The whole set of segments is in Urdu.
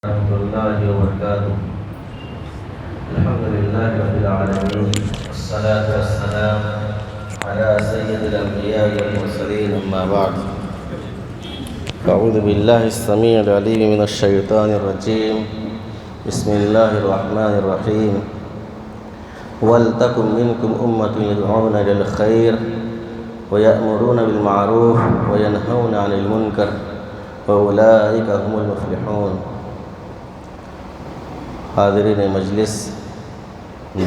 ورحمۃ اللہ وبرکاتہ۔ الحمد للہ رب العالمین، والصلاة والسلام علی سید الانبیاء والمرسلین، اما بعد۔ اعوذ باللہ السمیع العلیم من الشیطان الرجیم، بسم اللہ الرحمن الرحیم۔ وَلْتَكُن مِّنكُمْ أُمَّةٌ يَدْعُونَ إِلَى الْخَيْرِ وَيَأْمُرُونَ بِالْمَعْرُوفِ وَيَنْهَوْنَ عَنِ الْمُنكَرِ وَأُولَٰئِكَ هُمُ الْمُفْلِحُونَ۔ حاضرین مجلس،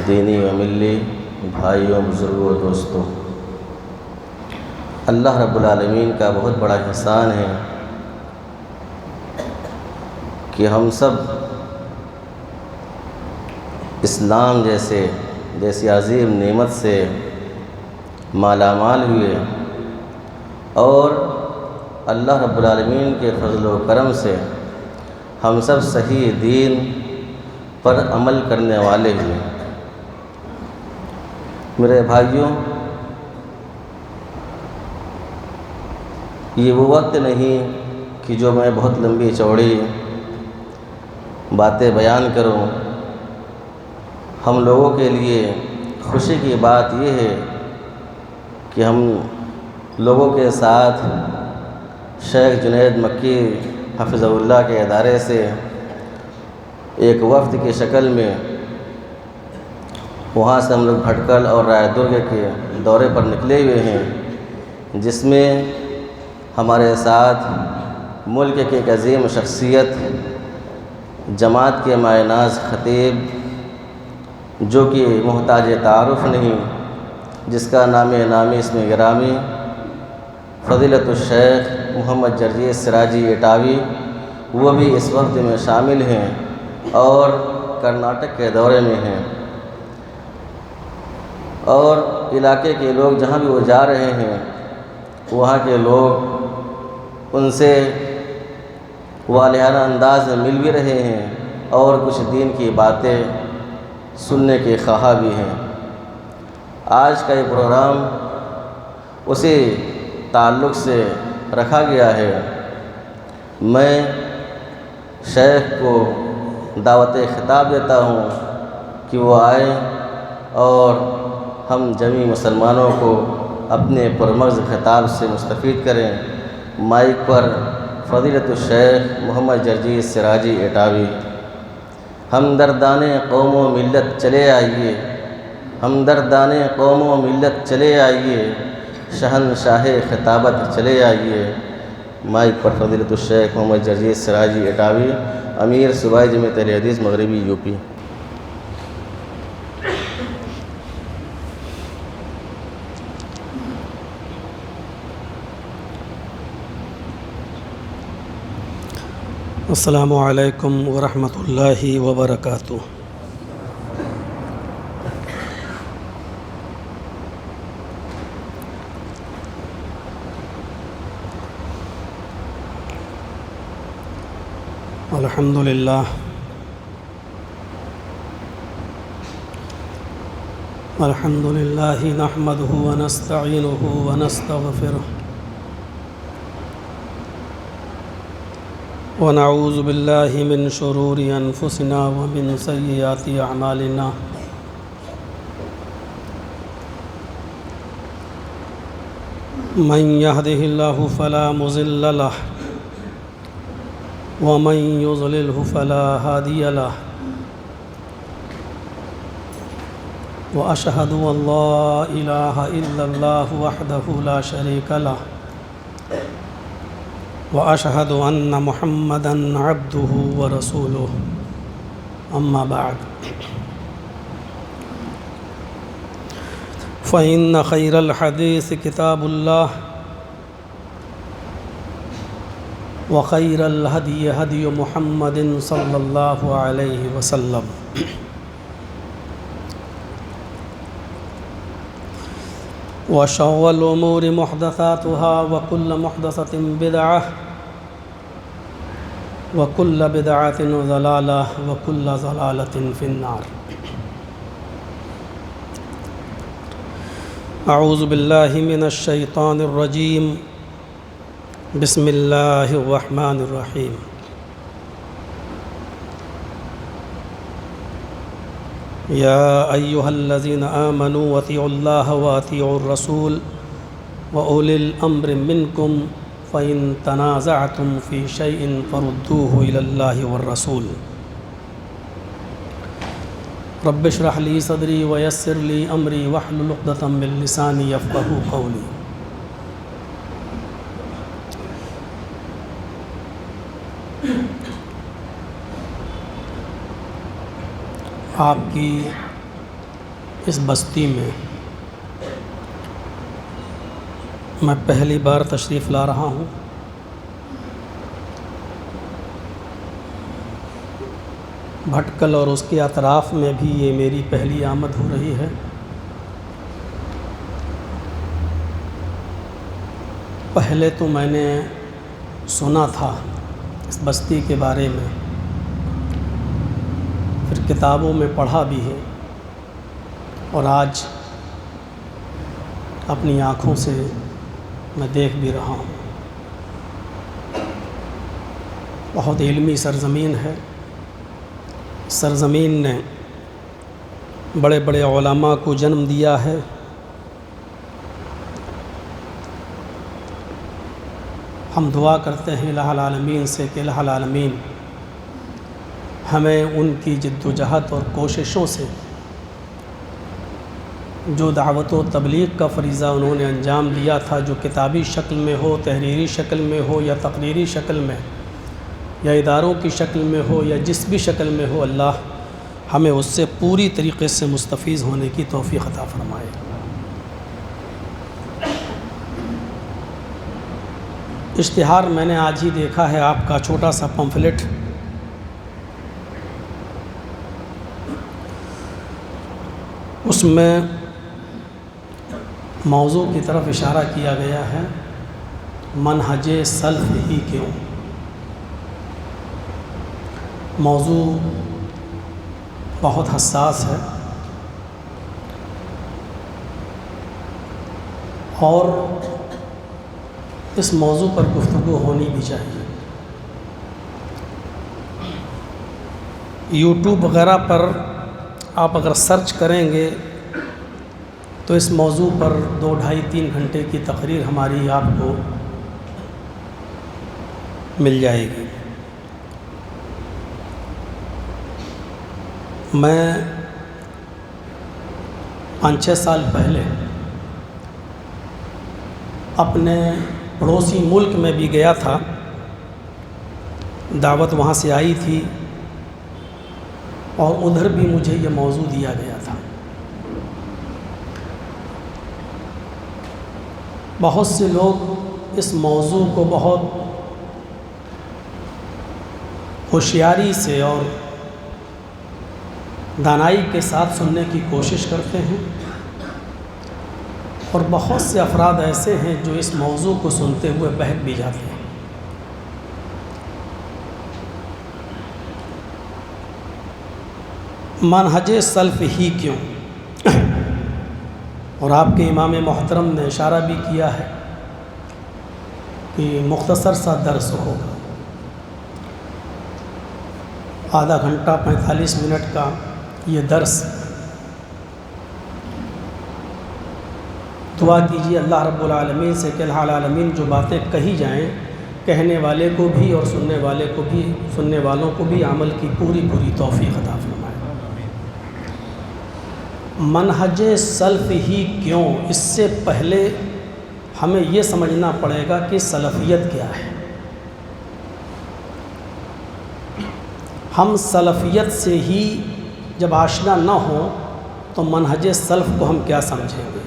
دینی و ملی بھائیوں، بزرگوں، دوستوں، اللہ رب العالمین کا بہت بڑا احسان ہے کہ ہم سب اسلام جیسی عظیم نعمت سے مالا مال ہوئے، اور اللہ رب العالمین کے فضل و کرم سے ہم سب صحیح دین پر عمل کرنے والے ہوئے۔ میرے بھائیوں، یہ وہ وقت نہیں کہ جو میں بہت لمبی چوڑی باتیں بیان کروں۔ ہم لوگوں کے لیے خوشی کی بات یہ ہے کہ ہم لوگوں کے ساتھ شیخ جنید مکی حفظہ اللہ کے ادارے سے ایک وفد کی شکل میں وہاں سے ہم لوگ بھٹکل اور رائے درگ کے دورے پر نکلے ہوئے ہیں، جس میں ہمارے ساتھ ملک کی ایک عظیم شخصیت، جماعت کے مایہ ناز خطیب، جو کہ محتاج تعارف نہیں، جس کا نام نامی اسم گرامی فضیلت الشیخ محمد جرجیس سراجی اٹاوی، وہ بھی اس وفد میں شامل ہیں اور کرناٹک کے دورے میں ہیں۔ اور علاقے کے لوگ جہاں بھی وہ جا رہے ہیں، وہاں کے لوگ ان سے والہانہ انداز میں مل بھی رہے ہیں اور کچھ دین کی باتیں سننے کے خواہاں بھی ہیں۔ آج کا یہ پروگرام اسی تعلق سے رکھا گیا ہے۔ میں شیخ کو دعوت خطاب دیتا ہوں کہ وہ آئیں اور ہم جمیع مسلمانوں کو اپنے پرمغز خطاب سے مستفید کریں۔ مائک پر فضیلت الشیخ محمد جرجیس سراجی اٹاوی۔ ہمدردان قوم و ملت چلے آئیے، ہمدردان قوم و ملت چلے آئیے، شہنشاہ خطابت چلے آئیے۔ مائک پر فضیلت الشیخ محمد جرجیس سراجی اٹاوی، امیر صوبائی جمعیت اہل حدیث مغربی یوپی۔ السلام علیکم ورحمۃ اللہ وبرکاتہ۔ الحمد للہ نحمده ونستعینه ونستغفره ونعوذ باللہ من شرور انفسنا ومن سیئات اعمالنا، من يهده اللہ فلا مضل له ومن يضلله فلا هادي له، وأشهد أن لا إله إلا الله وحده لا شريك له، وأشهد أن محمدًا عبده ورسوله، أما بعد، فإن خير الحديث كتاب الله، وخير الهدي هدي محمد صلى الله عليه وسلم، وشر الأمور محدثاتها، وكل محدثة بدعة، وكل بدعة ضلالة، وكل ضلالة في النار۔ أعوذ بالله من الشيطان الرجيم، بسم الله الرحمن الرحيم۔ يا أيها الذين آمنوا أطيعوا الله وأطيعوا الرسول وأولي الأمر منكم فإن تنازعتم في شيء فردوه إلى الله والرسول رب اشرح لي صدري ويسر لي أمري واحلل عقدة من لساني يفقهوا قولي. آپ کی اس بستی میں میں پہلی بار تشریف لا رہا ہوں. بھٹکل اور اس کے اطراف میں بھی یہ میری پہلی آمد ہو رہی ہے. پہلے تو میں نے سنا تھا اس بستی کے بارے میں، پھر کتابوں میں پڑھا بھی ہے، اور آج اپنی آنکھوں سے میں دیکھ بھی رہا ہوں. بہت علمی سرزمین ہے. سرزمین نے بڑے بڑے علماء کو جنم دیا ہے. ہم دعا کرتے ہیں الہ العالمین سے کہ الہ العالمین ہمیں ان کی جد و جہد اور کوششوں سے جو دعوت و تبلیغ کا فریضہ انہوں نے انجام دیا تھا، جو کتابی شکل میں ہو، تحریری شکل میں ہو، یا تقریری شکل میں، یا اداروں کی شکل میں ہو، یا جس بھی شکل میں ہو، اللہ ہمیں اس سے پوری طریقے سے مستفیض ہونے کی توفیق عطا فرمائے. اشتہار میں نے آج ہی دیکھا ہے، آپ کا چھوٹا سا پمفلٹ. اس میں موضوع کی طرف اشارہ کیا گیا ہے، منہج سلف ہی کیوں. موضوع بہت حساس ہے اور اس موضوع پر گفتگو ہونی بھی چاہیے. یوٹیوب وغیرہ پر آپ اگر سرچ کریں گے تو اس موضوع پر 2 ڈھائی 3 گھنٹے کی تقریر ہماری آپ کو مل جائے گی. میں 5-6 سال پہلے اپنے پڑوسی ملک میں بھی گیا تھا. دعوت وہاں سے آئی تھی اور ادھر بھی مجھے یہ موضوع دیا گیا تھا. بہت سے لوگ اس موضوع کو بہت ہوشیاری سے اور دانائی کے ساتھ سننے کی کوشش کرتے ہیں، اور بہت سے افراد ایسے ہیں جو اس موضوع کو سنتے ہوئے بہک بھی جاتے ہیں. منہج سلف ہی کیوں، اور آپ کے امام محترم نے اشارہ بھی کیا ہے کہ مختصر سا درس ہوگا، آدھا گھنٹہ 45 منٹ کا یہ درس. دعا کیجیے اللہ رب العالمین سے کہ الہ العالمین جو باتیں کہی جائیں کہنے والے کو بھی اور سننے والوں کو بھی عمل کی پوری توفیق عطا فرمائے. منہج سلف ہی کیوں، اس سے پہلے ہمیں یہ سمجھنا پڑے گا کہ سلفیت کیا ہے. ہم سلفیت سے ہی جب آشنا نہ ہوں تو منہج سلف کو ہم کیا سمجھیں گے.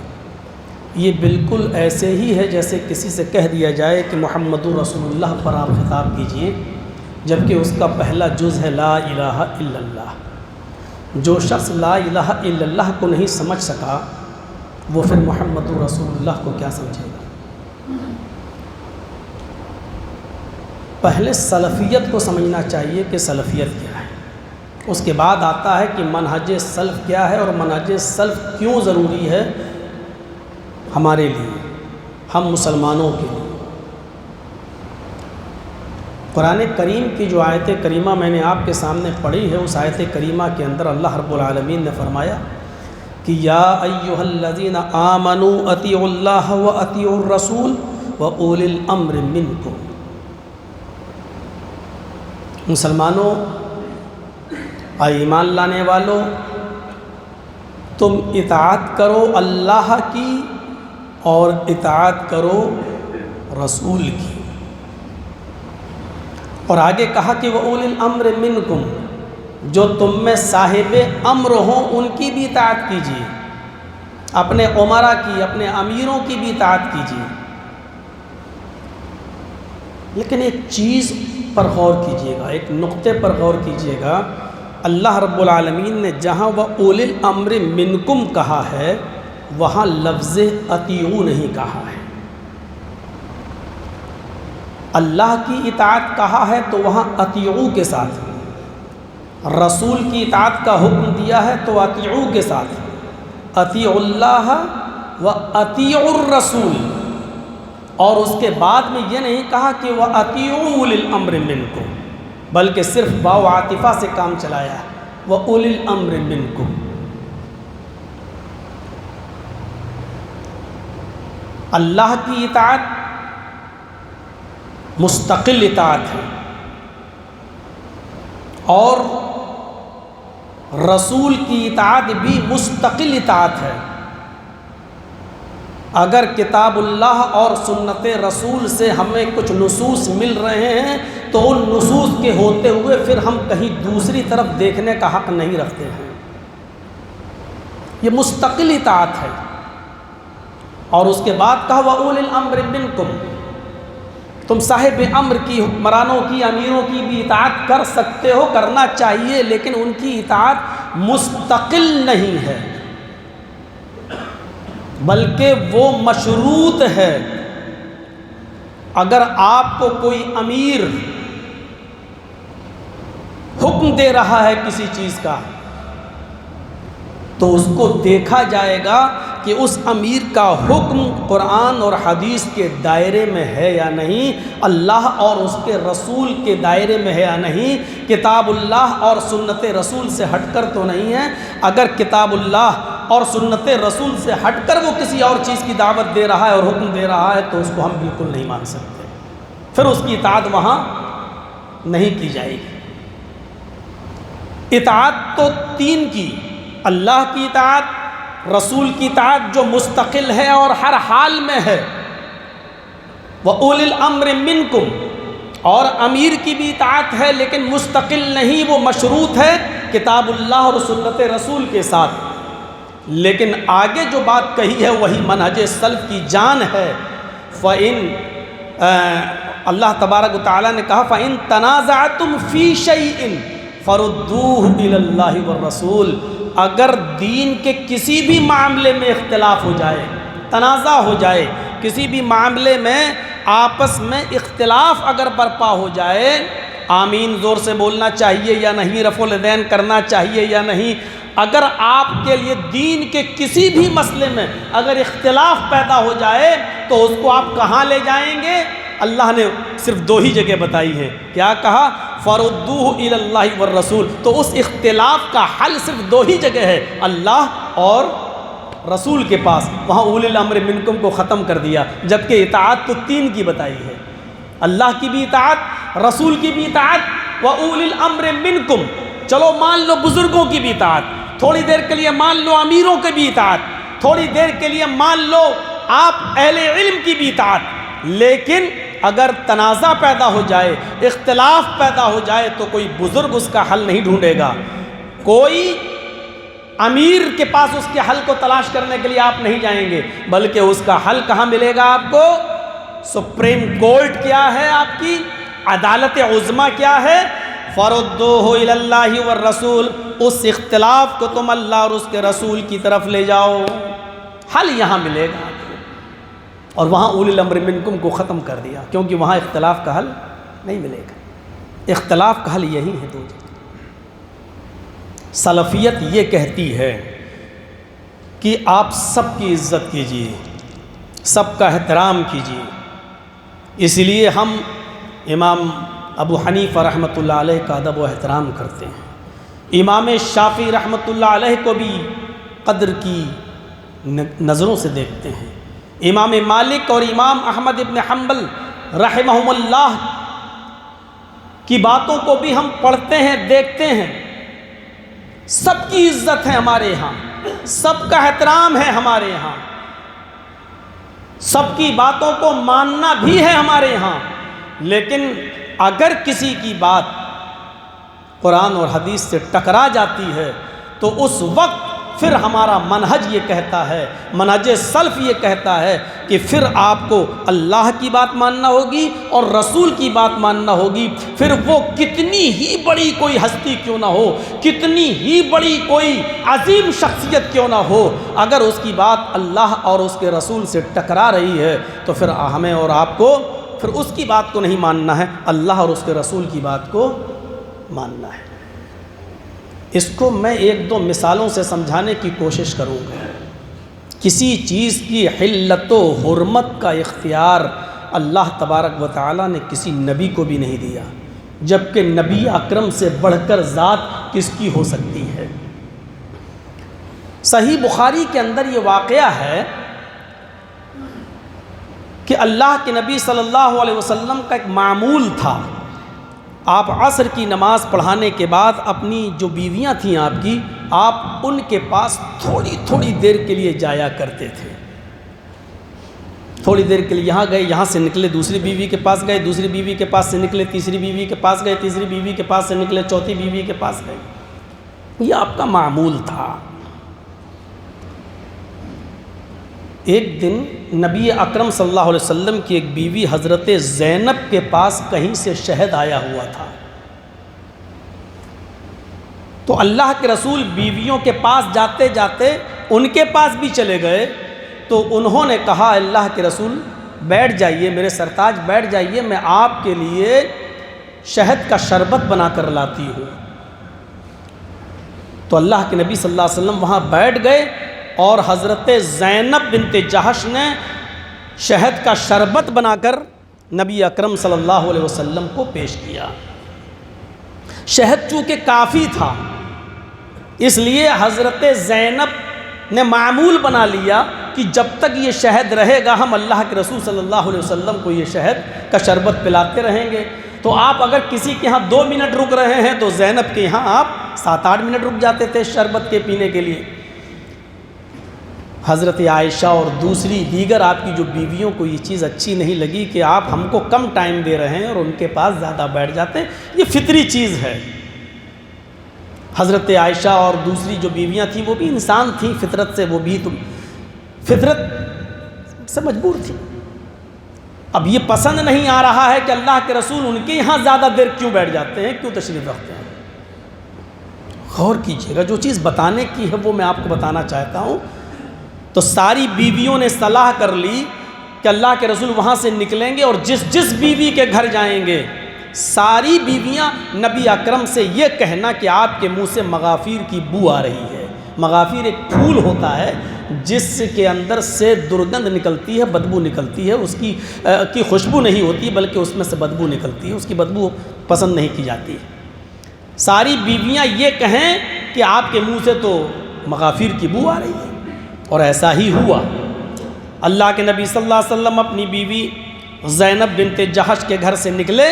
یہ بالکل ایسے ہی ہے جیسے کسی سے کہہ دیا جائے کہ محمد رسول اللہ پر آپ خطاب کیجئے، جبکہ اس کا پہلا جز ہے لا الہ الا اللہ. جو شخص لا الہ الا اللہ کو نہیں سمجھ سکا وہ پھر محمد رسول اللہ کو کیا سمجھے گا. پہلے سلفیت کو سمجھنا چاہیے کہ سلفیت کیا ہے، اس کے بعد آتا ہے کہ منہج سلف کیا ہے اور منہج سلف کیوں ضروری ہے ہمارے لیے، ہم مسلمانوں کے لیے. قرآن کریم کی جو آیت کریمہ میں نے آپ کے سامنے پڑھی ہے، اس آیت کریمہ کے اندر اللہ رب العالمین نے فرمایا کہ یا ایھا الذین آمنوا اطیعوا اللہ واطیعوا الرسول واولی الامر منکم۔ مسلمانوں، اے ایمان لانے والوں، تم اطاعت کرو اللہ کی اور اطاعت کرو رسول کی۔ اور آگے کہا کہ وَأُولِي الْأَمْرِ مِنْكُمْ، جو تم میں صاحب امر ہوں ان کی بھی اطاعت کیجیے، اپنے امراء کی، اپنے امیروں کی بھی اطاعت کیجیے۔ لیکن ایک چیز پر غور کیجیے گا، ایک نقطے پر غور کیجیے گا، اللہ رب العالمین نے جہاں وَأُولِي الْأَمْرِ مِنْكُمْ کہا ہے وہاں لفظ اطیعوا نہیں کہا ہے۔ اللہ کی اطاعت کہا ہے تو وہاں اطیعوا کے ساتھ، رسول کی اطاعت کا حکم دیا ہے تو اطیعوا کے ساتھ، اطیعوا اللہ و اطیعوا الرسول، اور اس کے بعد میں یہ نہیں کہا کہ وَأَطِيعُوا أُولِي الْأَمْرِ مِنْكُمْ، بلکہ صرف واو عاطفہ سے کام چلایا ہے، وَأُولِي الْأَمْرِ مِنْكُمْ۔ اللہ کی اطاعت مستقل اطاعت ہے اور رسول کی اطاعت بھی مستقل اطاعت ہے۔ اگر کتاب اللہ اور سنت رسول سے ہمیں کچھ نصوص مل رہے ہیں تو ان نصوص کے ہوتے ہوئے پھر ہم کہیں دوسری طرف دیکھنے کا حق نہیں رکھتے ہیں، یہ مستقل اطاعت ہے۔ اور اس کے بعد کہا وَأُولِي الْأَمْرِ مِنْكُمْ، تم صاحب امر کی، حکمرانوں کی، امیروں کی بھی اطاعت کر سکتے ہو، کرنا چاہیے، لیکن ان کی اطاعت مستقل نہیں ہے بلکہ وہ مشروط ہے۔ اگر آپ کو کوئی امیر حکم دے رہا ہے کسی چیز کا تو اس کو دیکھا جائے گا کہ اس امیر کا حکم قرآن اور حدیث کے دائرے میں ہے یا نہیں، اللہ اور اس کے رسول کے دائرے میں ہے یا نہیں، کتاب اللہ اور سنت رسول سے ہٹ کر تو نہیں ہے۔ اگر کتاب اللہ اور سنت رسول سے ہٹ کر وہ کسی اور چیز کی دعوت دے رہا ہے اور حکم دے رہا ہے تو اس کو ہم بالکل نہیں مان سکتے، پھر اس کی اطاعت وہاں نہیں کی جائے گی۔ اطاعت تو تین کی، اللہ کی اطاعت، رسول کی اطاعت جو مستقل ہے اور ہر حال میں ہے، وَأُولِي الْأَمْرِ مِنْكُمْ، اور امیر کی بھی اطاعت ہے لیکن مستقل نہیں، وہ مشروط ہے کتاب اللہ اور سنت رسول کے ساتھ۔ لیکن آگے جو بات کہی ہے وہی منہج سلف کی جان ہے۔ اللہ تبارک و تعالیٰ نے کہا فَإِن تَنَازَعْتُمْ فِي شَيْءٍ فَرُدُّوهُ إِلَى اللَّهِ وَالرَّسُولِ، اگر دین کے کسی بھی معاملے میں اختلاف ہو جائے، تنازع ہو جائے، کسی بھی معاملے میں آپس میں اختلاف اگر برپا ہو جائے، آمین زور سے بولنا چاہیے یا نہیں، رفع الیدین کرنا چاہیے یا نہیں، اگر آپ کے لیے دین کے کسی بھی مسئلے میں اگر اختلاف پیدا ہو جائے تو اس کو آپ کہاں لے جائیں گے؟ اللہ نے صرف دو ہی جگہ بتائی ہے، کیا کہا؟ فَرُدُّوهُ إِلَى اللَّهِ وَالرَّسُولِ، تو اس اختلاف کا حل صرف دو ہی جگہ ہے، اللہ اور رسول کے پاس، وہاں اولی الامر منکم کو ختم کر دیا، جبکہ اطاعت تو تین کی بتائی ہے، اللہ کی بھی اطاعت، رسول کی بھی اطاعت، وَأُولِي الْأَمْرِ مِنْكُمْ، چلو مان لو بزرگوں کی بھی اطاعت، تھوڑی دیر کے لیے مان لو امیروں کی بھی اطاعت، تھوڑی دیر کے لیے مان لو آپ اہل علم کی بھی اطاعت، لیکن اگر تنازع پیدا ہو جائے، اختلاف پیدا ہو جائے تو کوئی بزرگ اس کا حل نہیں ڈھونڈے گا، کوئی امیر کے پاس اس کے حل کو تلاش کرنے کے لیے آپ نہیں جائیں گے، بلکہ اس کا حل کہاں ملے گا آپ کو؟ سپریم کورٹ کیا ہے آپ کی، عدالت عظمیٰ کیا ہے؟ فَرُدُّوهُ إِلَى اللَّهِ وَالرَّسُولِ، اس اختلاف کو تم اللہ اور اس کے رسول کی طرف لے جاؤ، حل یہاں ملے گا۔ اور وہاں اولی الامر منکم کو ختم کر دیا، کیونکہ وہاں اختلاف کا حل نہیں ملے گا، اختلاف کا حل یہی ہے دو جگہ۔ سلفیت یہ کہتی ہے کہ آپ سب کی عزت کیجیے، سب کا احترام کیجیے، اس لیے ہم امام ابو حنیفہ رحمۃ اللہ علیہ کا ادب و احترام کرتے ہیں، امام شافعی رحمۃ اللہ علیہ کو بھی قدر کی نظروں سے دیکھتے ہیں، امام مالک اور امام احمد ابن حنبل رحمہم اللہ کی باتوں کو بھی ہم پڑھتے ہیں، دیکھتے ہیں۔ سب کی عزت ہے ہمارے یہاں، سب کا احترام ہے ہمارے یہاں، سب کی باتوں کو ماننا بھی ہے ہمارے یہاں، لیکن اگر کسی کی بات قرآن اور حدیث سے ٹکرا جاتی ہے تو اس وقت پھر ہمارا منہج یہ کہتا ہے، منہج سلف یہ کہتا ہے کہ پھر آپ کو اللہ کی بات ماننا ہوگی اور رسول کی بات ماننا ہوگی، پھر وہ کتنی ہی بڑی کوئی ہستی کیوں نہ ہو، کتنی ہی بڑی کوئی عظیم شخصیت کیوں نہ ہو، اگر اس کی بات اللہ اور اس کے رسول سے ٹکرا رہی ہے تو پھر ہمیں اور آپ کو پھر اس کی بات کو نہیں ماننا ہے، اللہ اور اس کے رسول کی بات کو ماننا ہے۔ اس کو میں ایک دو مثالوں سے سمجھانے کی کوشش کروں گا۔ کسی چیز کی حلت و حرمت کا اختیار اللہ تبارک و تعالیٰ نے کسی نبی کو بھی نہیں دیا، جبکہ نبی اکرم سے بڑھ کر ذات کس کی ہو سکتی ہے؟ صحیح بخاری کے اندر یہ واقعہ ہے کہ اللہ کے نبی صلی اللہ علیہ وسلم کا ایک معمول تھا، آپ عصر کی نماز پڑھانے کے بعد اپنی جو بیویاں تھیں آپ کی، آپ ان کے پاس تھوڑی تھوڑی دیر کے لیے جایا کرتے تھے، تھوڑی دیر کے لیے یہاں گئے، یہاں سے نکلے دوسری بیوی کے پاس گئے، دوسری بیوی کے پاس سے نکلے تیسری بیوی کے پاس گئے، تیسری بیوی کے پاس سے نکلے چوتھی بیوی کے پاس گئے، یہ آپ کا معمول تھا۔ ایک دن نبی اکرم صلی اللہ علیہ وسلم کی ایک بیوی حضرت زینب کے پاس کہیں سے شہد آیا ہوا تھا، تو اللہ کے رسول بیویوں کے پاس جاتے جاتے ان کے پاس بھی چلے گئے، تو انہوں نے کہا اللہ کے رسول بیٹھ جائیے، میرے سرتاج بیٹھ جائیے، میں آپ کے لیے شہد کا شربت بنا کر لاتی ہوں۔ تو اللہ کے نبی صلی اللہ علیہ وسلم وہاں بیٹھ گئے اور حضرت زینب بنت جہش نے شہد کا شربت بنا کر نبی اکرم صلی اللہ علیہ وسلم کو پیش کیا۔ شہد چونکہ کافی تھا، اس لیے حضرت زینب نے معمول بنا لیا کہ جب تک یہ شہد رہے گا ہم اللہ کے رسول صلی اللہ علیہ وسلم کو یہ شہد کا شربت پلاتے رہیں گے۔ تو آپ اگر کسی کے ہاں 2 منٹ رک رہے ہیں تو زینب کے یہاں آپ 7-8 منٹ رک جاتے تھے شربت کے پینے کے لیے۔ حضرت عائشہ اور دوسری دیگر آپ کی جو بیویوں کو یہ چیز اچھی نہیں لگی کہ آپ ہم کو کم ٹائم دے رہے ہیں اور ان کے پاس زیادہ بیٹھ جاتے ہیں، یہ فطری چیز ہے۔ حضرت عائشہ اور دوسری جو بیویاں تھیں وہ بھی انسان تھیں فطرت سے، وہ بھی فطرت سے مجبور تھیں۔ اب یہ پسند نہیں آ رہا ہے کہ اللہ کے رسول ان کے یہاں زیادہ دیر کیوں بیٹھ جاتے ہیں، کیوں تشریف رکھتے ہیں۔ غور کیجیے گا، جو چیز بتانے کی ہے وہ میں آپ کو بتانا چاہتا ہوں۔ تو ساری بیویوں نے صلاح کر لی کہ اللہ کے رسول وہاں سے نکلیں گے اور جس بیوی کے گھر جائیں گے ساری بیویاں نبی اکرم سے یہ کہنا کہ آپ کے منہ سے مغافیر کی بو آ رہی ہے۔ مغافیر ایک پھول ہوتا ہے جس کے اندر سے درگندھ نکلتی ہے، بدبو نکلتی ہے، اس کی خوشبو نہیں ہوتی بلکہ اس میں سے بدبو نکلتی ہے، اس کی بدبو پسند نہیں کی جاتی۔ ساری بیویاں یہ کہیں کہ آپ کے منہ سے تو مغافیر کی بو آ رہی ہے، اور ایسا ہی ہوا۔ اللہ کے نبی صلی اللہ علیہ وسلم اپنی بیوی زینب بنت جہش کے گھر سے نکلے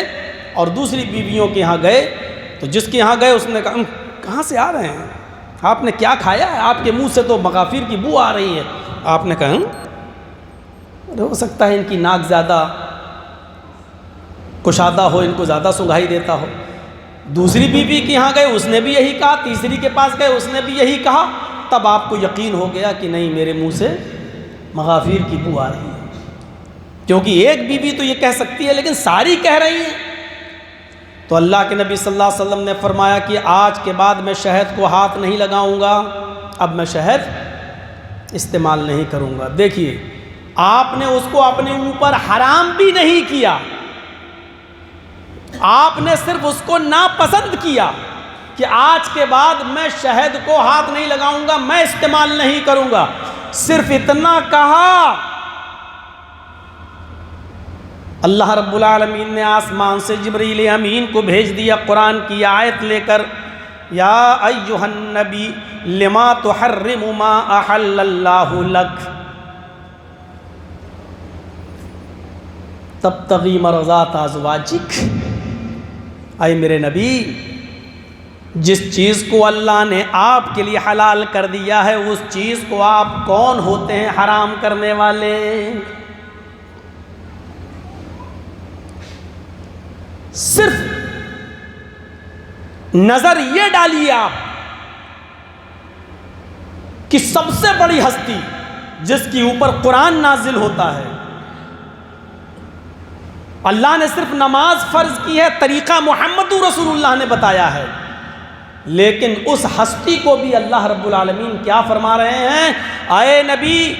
اور دوسری بیویوں کے یہاں گئے، تو جس کے یہاں گئے اس نے کہا کہاں سے آ رہے ہیں، آپ نے کیا کھایا ہے، آپ کے منہ سے تو مغافیر کی بو آ رہی ہے۔ آپ نے کہا ہو سکتا ہے ان کی ناک زیادہ کشادہ ہو، ان کو زیادہ سنگھائی دیتا ہو۔ دوسری بیوی کے یہاں گئے، اس نے بھی یہی کہا، تیسری کے پاس گئے، اس نے بھی یہی کہا۔ تب آپ کو یقین ہو گیا کہ نہیں، میرے منہ سے مغافیر کی بو آ رہی ہے، کیونکہ ایک بیوی تو یہ کہہ سکتی ہے لیکن ساری کہہ رہی ہیں۔ تو اللہ کے نبی صلی اللہ علیہ وسلم نے فرمایا کہ آج کے بعد میں شہد کو ہاتھ نہیں لگاؤں گا، اب میں شہد استعمال نہیں کروں گا۔ دیکھیے، آپ نے اس کو اپنے اوپر حرام بھی نہیں کیا، آپ نے صرف اس کو ناپسند کیا کہ آج کے بعد میں شہد کو ہاتھ نہیں لگاؤں گا، میں استعمال نہیں کروں گا۔ صرف اتنا کہا اللہ رب العالمین نے آسمان سے جبریل امین کو بھیج دیا قرآن کی آیت لے کر، یا ایھا النبی لما تحرم ما احل اللہ لک تبتغی مرضات ازواجک، اے میرے نبی جس چیز کو اللہ نے آپ کے لیے حلال کر دیا ہے اس چیز کو آپ کون ہوتے ہیں حرام کرنے والے؟ صرف نظر یہ ڈالیے آپ کہ سب سے بڑی ہستی جس کے اوپر قرآن نازل ہوتا ہے، اللہ نے صرف نماز فرض کی ہے، طریقہ محمد رسول اللہ نے بتایا ہے، لیکن اس ہستی کو بھی اللہ رب العالمین کیا فرما رہے ہیں؟ اے نبی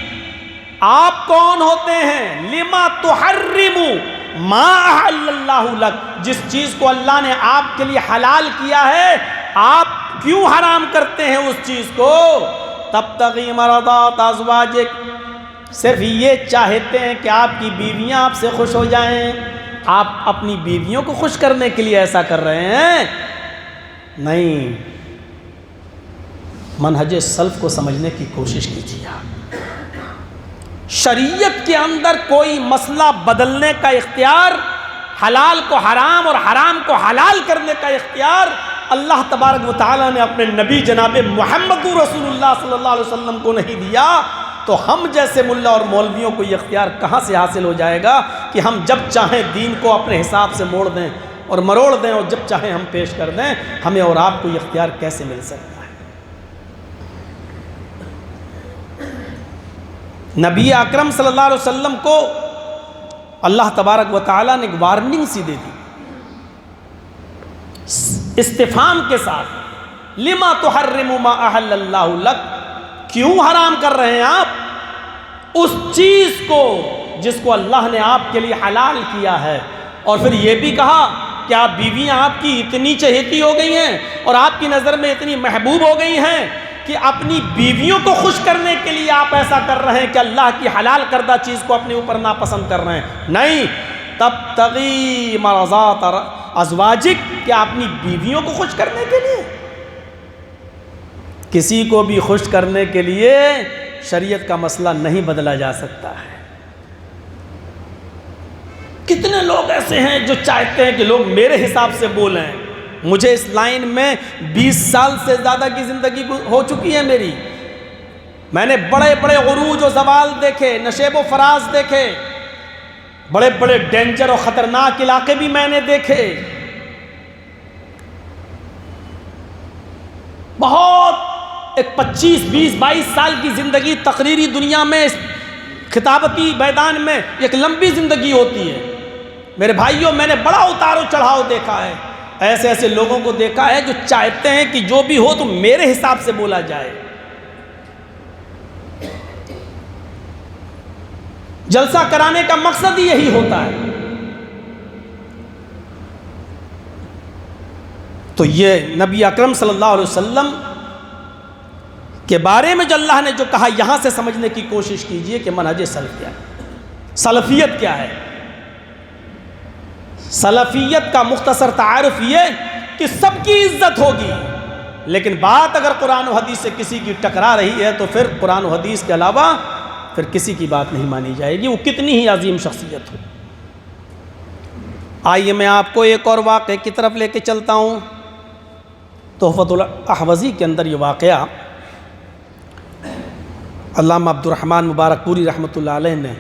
آپ کون ہوتے ہیں؟ لما تحرم ما احل اللہ لک، جس چیز کو اللہ نے آپ کے لیے حلال کیا ہے آپ کیوں حرام کرتے ہیں اس چیز کو؟ تبتغی مرضات ازواجک، صرف یہ چاہتے ہیں کہ آپ کی بیویاں آپ سے خوش ہو جائیں، آپ اپنی بیویوں کو خوش کرنے کے لیے ایسا کر رہے ہیں؟ نہیں، منہج سلف کو سمجھنے کی کوشش کیجیے آپ۔ شریعت کے اندر کوئی مسئلہ بدلنے کا اختیار، حلال کو حرام اور حرام کو حلال کرنے کا اختیار اللہ تبارک و تعالیٰ نے اپنے نبی جناب محمد رسول اللہ صلی اللہ علیہ وسلم کو نہیں دیا، تو ہم جیسے ملا اور مولویوں کو یہ اختیار کہاں سے حاصل ہو جائے گا کہ ہم جب چاہیں دین کو اپنے حساب سے موڑ دیں اور مروڑ دیں اور جب چاہیں ہم پیش کر دیں؟ ہمیں اور آپ کو یہ اختیار کیسے مل سکتا ہے؟ نبی اکرم صلی اللہ علیہ وسلم کو اللہ تبارک و تعالیٰ نے ایک وارننگ سی دے دی استفہام کے ساتھ، لما تحرم ما احل اللہ لک، کیوں حرام کر رہے ہیں آپ اس چیز کو جس کو اللہ نے آپ کے لیے حلال کیا ہے؟ اور پھر یہ بھی کہا کہ آپ بیویاں آپ کی اتنی چہیتی ہو گئی ہیں اور آپ کی نظر میں اتنی محبوب ہو گئی ہیں کہ اپنی بیویوں کو خوش کرنے کے لیے آپ ایسا کر رہے ہیں کہ اللہ کی حلال کردہ چیز کو اپنے اوپر ناپسند کر رہے ہیں؟ نہیں، تبتغی مرضات ازواجک، کہ اپنی بیویوں کو خوش کرنے کے لیے؟ کسی کو بھی خوش کرنے کے لیے شریعت کا مسئلہ نہیں بدلا جا سکتا ہے۔ کتنے لوگ ایسے ہیں جو چاہتے ہیں کہ لوگ میرے حساب سے بولیں؟ مجھے اس لائن میں 20 سال سے زیادہ کی زندگی ہو چکی ہے میری، میں نے بڑے بڑے عروج و زوال دیکھے، نشیب و فراز دیکھے، بڑے بڑے ڈینجر اور خطرناک علاقے بھی میں نے دیکھے، بہت ایک 25 20 22 سال کی زندگی تقریری دنیا میں، خطابتی میدان میں ایک لمبی زندگی ہوتی ہے میرے بھائیوں۔ میں نے بڑا اتار و چڑھاؤ دیکھا ہے، ایسے ایسے لوگوں کو دیکھا ہے جو چاہتے ہیں کہ جو بھی ہو تو میرے حساب سے بولا جائے۔ جلسہ کرانے کا مقصد ہی یہی ہوتا ہے۔ تو یہ نبی اکرم صلی اللہ علیہ وسلم کے بارے میں جو اللہ نے جو کہا، یہاں سے سمجھنے کی کوشش کیجئے کہ منہج سلف کیا ہے، سلفیت کیا ہے۔ سلفیت کا مختصر تعارف یہ کہ سب کی عزت ہوگی، لیکن بات اگر قرآن و حدیث سے کسی کی ٹکرا رہی ہے تو پھر قرآن و حدیث کے علاوہ پھر کسی کی بات نہیں مانی جائے گی، وہ کتنی ہی عظیم شخصیت ہو۔ آئیے میں آپ کو ایک اور واقعے کی طرف لے کے چلتا ہوں۔ تحفۃ الاحوذی کے اندر یہ واقعہ علامہ عبد الرحمن مبارک پوری رحمۃ اللہ علیہ نے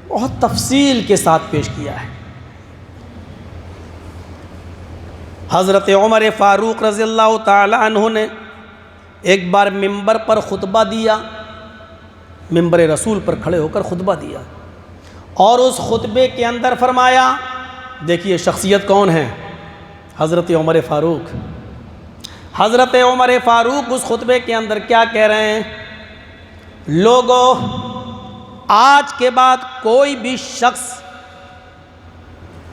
بہت تفصیل کے ساتھ پیش کیا ہے۔ حضرت عمر فاروق رضی اللہ تعالی عنہ نے ایک بار ممبر پر خطبہ دیا، ممبر رسول پر کھڑے ہو کر خطبہ دیا، اور اس خطبے کے اندر فرمایا، دیکھیے شخصیت کون ہے؟ حضرت عمر فاروق۔ حضرت عمر فاروق اس خطبے کے اندر کیا کہہ رہے ہیں؟ لوگوں، آج کے بعد کوئی بھی شخص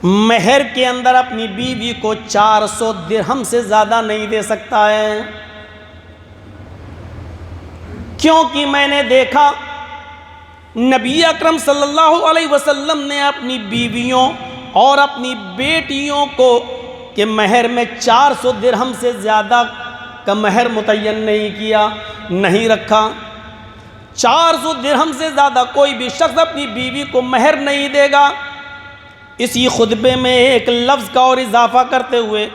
مہر کے اندر اپنی بیوی کو 400 درہم سے زیادہ نہیں دے سکتا ہے، کیونکہ میں نے دیکھا نبی اکرم صلی اللہ علیہ وسلم نے اپنی بیویوں اور اپنی بیٹیوں کو کہ مہر میں 400 درہم سے زیادہ کا مہر متعین نہیں کیا، نہیں رکھا۔ 400 درہم سے زیادہ کوئی بھی شخص اپنی بیوی کو مہر نہیں دے گا۔ اسی خطبے میں ایک لفظ کا اور اضافہ کرتے ہوئے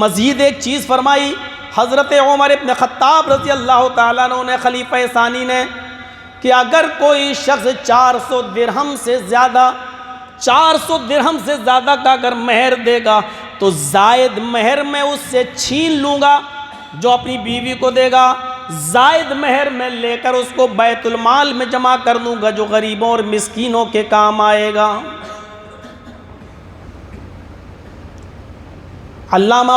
مزید ایک چیز فرمائی حضرت عمر ابن خطاب رضی اللہ تعالیٰ عنہ نے، خلیفہ ثانی نے، کہ اگر کوئی شخص 400 درہم سے زیادہ کا اگر مہر دے گا تو زائد مہر میں اس سے چھین لوں گا جو اپنی بیوی کو دے گا، زائد مہر میں لے کر اس کو بیت المال میں جمع کر دوں گا جو غریبوں اور مسکینوں کے کام آئے گا۔ علامہ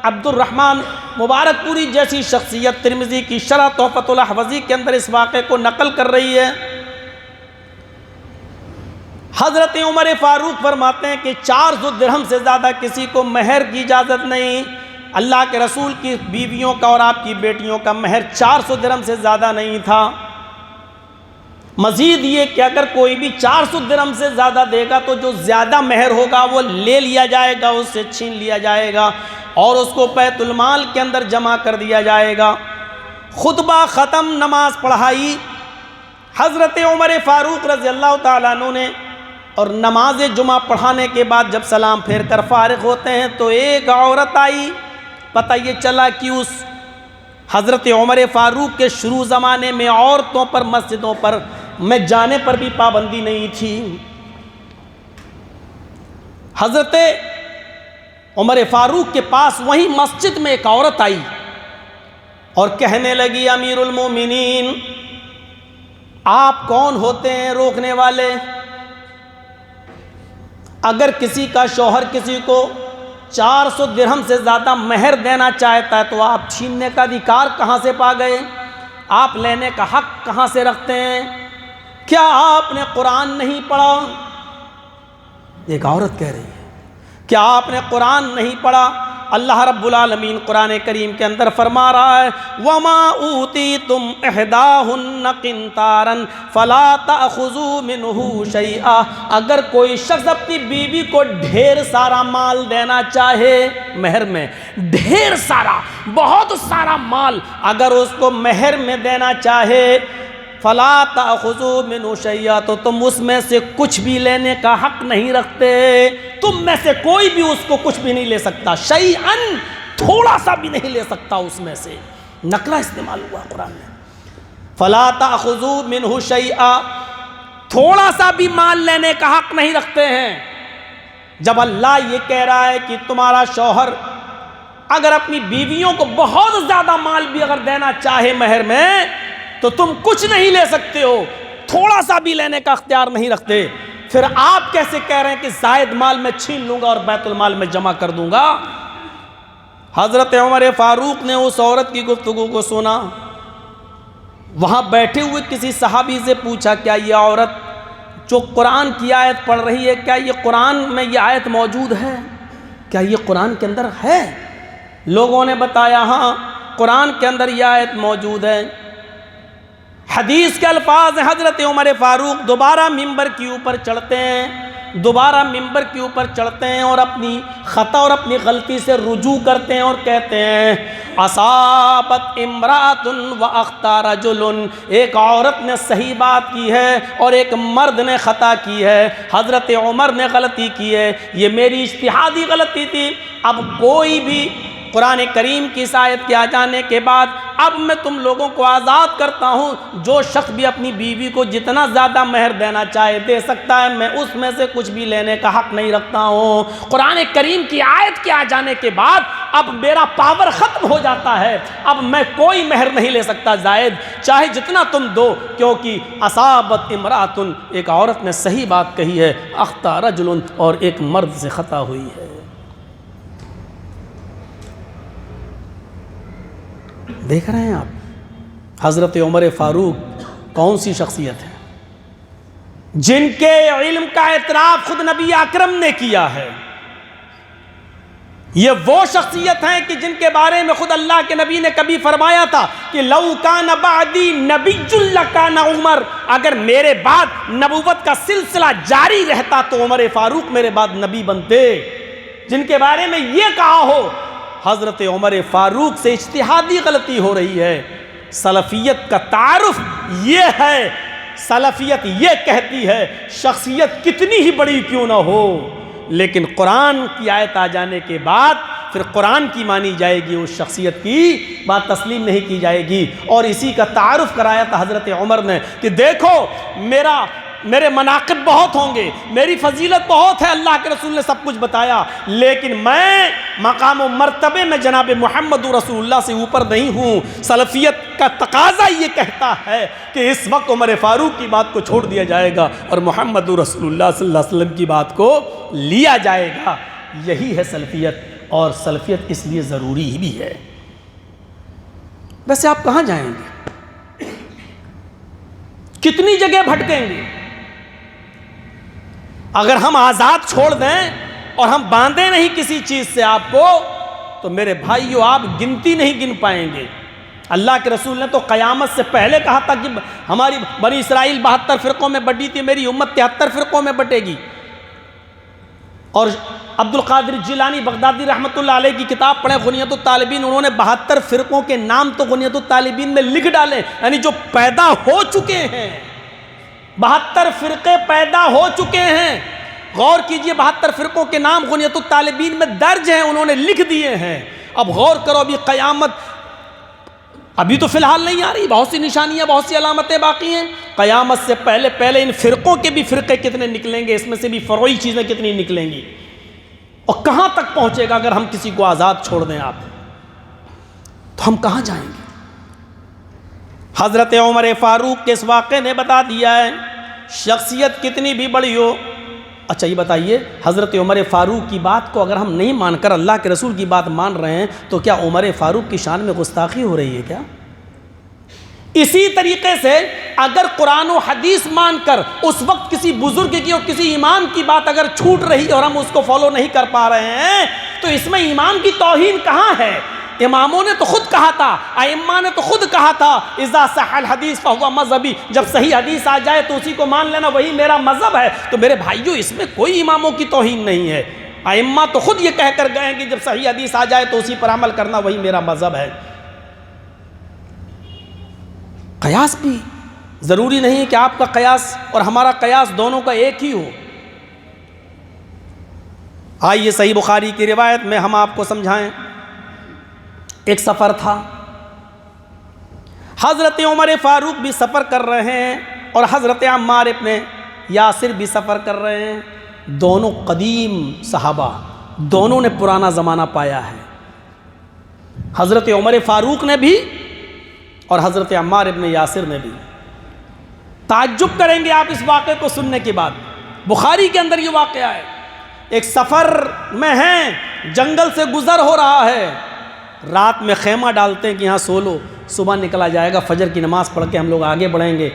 عبد الرحمن مبارک پوری جیسی شخصیت ترمذی کی شرح تحفۃ الاحوذی کے اندر اس واقعے کو نقل کر رہی ہے۔ حضرت عمر فاروق فرماتے ہیں کہ 400 درہم سے زیادہ کسی کو مہر کی اجازت نہیں۔ اللہ کے رسول کی بیویوں کا اور آپ کی بیٹیوں کا مہر 400 درہم سے زیادہ نہیں تھا۔ مزید یہ کہ اگر کوئی بھی 400 درہم سے زیادہ دے گا تو جو زیادہ مہر ہوگا وہ لے لیا جائے گا، اس سے چھین لیا جائے گا اور اس کو بیت المال کے اندر جمع کر دیا جائے گا۔ خطبہ ختم، نماز پڑھائی حضرت عمر فاروق رضی اللہ تعالیٰ عنہ نے، اور نماز جمعہ پڑھانے کے بعد جب سلام پھیر کر فارغ ہوتے ہیں تو ایک عورت آئی۔ پتہ یہ چلا کہ اس حضرت عمر فاروق کے شروع زمانے میں عورتوں پر مسجدوں پر میں جانے پر بھی پابندی نہیں تھی۔ حضرت عمر فاروق کے پاس وہیں مسجد میں ایک عورت آئی اور کہنے لگی، امیر المومنین آپ کون ہوتے ہیں روکنے والے؟ اگر کسی کا شوہر کسی کو 400 درہم سے زیادہ مہر دینا چاہتا ہے تو آپ چھیننے کا ادھیکار کہاں سے پا گئے؟ آپ لینے کا حق کہاں سے رکھتے ہیں؟ کیا آپ نے قرآن نہیں پڑھا؟ ایک عورت کہہ رہی ہے کیا آپ نے قرآن نہیں پڑھا؟ اللہ رب العالمین قرآن کریم کے اندر فرما رہا ہے وَمَا أُوتِيتُمْ إِحْدَاهُنَّ قِنْطَارًا فَلَا تَأْخُذُوا مِنْهُ شَيْئًا۔ اگر کوئی شخص اپنی بیوی کو ڈھیر سارا مال دینا چاہے، مہر میں ڈھیر سارا، بہت سارا مال اگر اس کو مہر میں دینا چاہے، فَلَا تَأْخُذُوا مِنْهُ شَيْئًا، تو تم اس میں سے کچھ بھی لینے کا حق نہیں رکھتے۔ تم میں سے کوئی بھی اس کو کچھ بھی نہیں لے سکتا، شیئن تھوڑا سا بھی نہیں لے سکتا اس میں سے۔ نقلہ استعمال ہوا قرآن میں، فَلَا تَأْخُذُوا مِنْهُ شَيْئًا، تھوڑا سا بھی مال لینے کا حق نہیں رکھتے ہیں۔ جب اللہ یہ کہہ رہا ہے کہ تمہارا شوہر اگر اپنی بیویوں کو بہت زیادہ مال بھی اگر دینا چاہے مہر میں تو تم کچھ نہیں لے سکتے ہو، تھوڑا سا بھی لینے کا اختیار نہیں رکھتے، پھر آپ کیسے کہہ رہے ہیں کہ زائد مال میں چھین لوں گا اور بیت المال میں جمع کر دوں گا؟ حضرت عمر فاروق نے اس عورت کی گفتگو کو سنا، وہاں بیٹھے ہوئے کسی صحابی سے پوچھا کیا یہ عورت جو قرآن کی آیت پڑھ رہی ہے، کیا یہ قرآن میں یہ آیت موجود ہے؟ کیا یہ قرآن کے اندر ہے؟ لوگوں نے بتایا ہاں قرآن کے اندر یہ آیت موجود ہے۔ حدیث کے الفاظ ہیں، حضرت عمر فاروق دوبارہ ممبر کے اوپر چڑھتے ہیں اور اپنی خطا اور اپنی غلطی سے رجوع کرتے ہیں اور کہتے ہیں اصابت امرأۃ واخطا رجل، ایک عورت نے صحیح بات کی ہے اور ایک مرد نے خطا کی ہے، حضرت عمر نے غلطی کی ہے، یہ میری اجتہادی غلطی تھی۔ اب کوئی بھی قرآن کریم کی اس آیت کے آ جانے کے بعد اب میں تم لوگوں کو آزاد کرتا ہوں، جو شخص بھی اپنی بیوی کو جتنا زیادہ مہر دینا چاہے دے سکتا ہے، میں اس میں سے کچھ بھی لینے کا حق نہیں رکھتا ہوں۔ قرآن کریم کی آیت کے آ جانے کے بعد اب میرا پاور ختم ہو جاتا ہے، اب میں کوئی مہر نہیں لے سکتا زائد، چاہے جتنا تم دو، کیونکہ اصابت امرأۃ، ایک عورت نے صحیح بات کہی ہے، اخطا رجل، اور ایک مرد سے خطا ہوئی ہے۔ دیکھ رہے ہیں آپ حضرت عمر فاروق کون سی شخصیت ہے جن کے علم کا اعتراف خود نبی اکرم نے کیا ہے، یہ وہ شخصیت ہیں کہ جن کے بارے میں خود اللہ کے نبی نے کبھی فرمایا تھا کہ لو کان بعدی نبی لکان عمر، اگر میرے بعد نبوت کا سلسلہ جاری رہتا تو عمر فاروق میرے بعد نبی بنتے۔ جن کے بارے میں یہ کہا ہو، حضرت عمر فاروق سے اجتہادی غلطی ہو رہی ہے۔ سلفیت کا تعارف یہ ہے، سلفیت یہ کہتی ہے شخصیت کتنی ہی بڑی کیوں نہ ہو، لیکن قرآن کی آیت آ جانے کے بعد پھر قرآن کی مانی جائے گی، اس شخصیت کی بات تسلیم نہیں کی جائے گی۔ اور اسی کا تعارف کرایا تھا حضرت عمر نے کہ دیکھو میرے مناقب بہت ہوں گے، میری فضیلت بہت ہے، اللہ کے رسول نے سب کچھ بتایا، لیکن میں مقام و مرتبے میں جناب محمد رسول اللہ سے اوپر نہیں ہوں۔ سلفیت کا تقاضا یہ کہتا ہے کہ اس وقت عمر فاروق کی بات کو چھوڑ دیا جائے گا اور محمد رسول اللہ صلی اللہ علیہ وسلم کی بات کو لیا جائے گا۔ یہی ہے سلفیت، اور سلفیت اس لیے ضروری بھی ہے۔ ویسے آپ کہاں جائیں گے؟ کتنی جگہ بھٹکیں گے؟ اگر ہم آزاد چھوڑ دیں اور ہم باندھیں نہیں کسی چیز سے آپ کو، تو میرے بھائیو آپ گنتی نہیں گن پائیں گے۔ اللہ کے رسول نے تو قیامت سے پہلے کہا تھا کہ ہماری بنی اسرائیل 72 فرقوں میں بٹی تھی، میری امت 73 فرقوں میں بٹے گی۔ اور عبد القادر جیلانی بغدادی رحمۃ اللہ علیہ کی کتاب پڑھیں غنیۃ الطالبین، انہوں نے 72 فرقوں کے نام تو غنیۃ الطالبین میں لکھ ڈالے، یعنی جو پیدا ہو چکے ہیں۔ 72 فرقے پیدا ہو چکے ہیں، غور کیجئے، 72 فرقوں کے نام غنیۃ الطالبین میں درج ہیں، انہوں نے لکھ دیے ہیں۔ اب غور کرو، ابھی قیامت ابھی تو فی الحال نہیں آ رہی، بہت سی نشانیاں، بہت سی علامتیں باقی ہیں۔ قیامت سے پہلے ان فرقوں کے بھی فرقے کتنے نکلیں گے، اس میں سے بھی فروعی چیزیں کتنی نکلیں گی، اور کہاں تک پہنچے گا اگر ہم کسی کو آزاد چھوڑ دیں آپ، تو ہم کہاں جائیں گے؟ حضرت عمر فاروق کے اس واقعے نے بتا دیا ہے شخصیت کتنی بھی بڑی ہو۔ اچھا یہ بتائیے، حضرت عمر فاروق کی بات کو اگر ہم نہیں مان کر اللہ کے رسول کی بات مان رہے ہیں تو کیا عمر فاروق کی شان میں گستاخی ہو رہی ہے کیا؟ اسی طریقے سے اگر قرآن و حدیث مان کر اس وقت کسی بزرگ کی اور کسی امام کی بات اگر چھوٹ رہی اور ہم اس کو فالو نہیں کر پا رہے ہیں تو اس میں امام کی توہین کہاں ہے؟ اماموں نے تو خود کہا تھا، ائمہ نے تو خود کہا تھا اذا صح الحدیث فہو مذہبی، جب صحیح حدیث آ جائے تو اسی کو مان لینا، وہی میرا مذہب ہے۔ تو میرے بھائیو اس میں کوئی اماموں کی توہین نہیں ہے، ائمہ تو خود یہ کہہ کر گئے ہیں کہ جب صحیح حدیث آ جائے تو اسی پر عمل کرنا وہی میرا مذہب ہے۔ قیاس بھی ضروری نہیں ہے کہ آپ کا قیاس اور ہمارا قیاس دونوں کا ایک ہی ہو۔ آئیے صحیح بخاری کی روایت میں ہم آپ کو سمجھائیں۔ ایک سفر تھا، حضرت عمر فاروق بھی سفر کر رہے ہیں اور حضرت عمار ابن یاسر بھی سفر کر رہے ہیں، دونوں قدیم صحابہ، دونوں نے پرانا زمانہ پایا ہے۔ حضرت عمر فاروق نے بھی اور حضرت عمار ابن یاسر نے بھی۔ تعجب کریں گے آپ اس واقعے کو سننے کے بعد، بخاری کے اندر یہ واقعہ ہے۔ ایک سفر میں ہیں، جنگل سے گزر ہو رہا ہے، رات میں خیمہ ڈالتے ہیں کہ یہاں سو لو، صبح نکلا جائے گا، فجر کی نماز پڑھ کے ہم لوگ آگے بڑھیں گے۔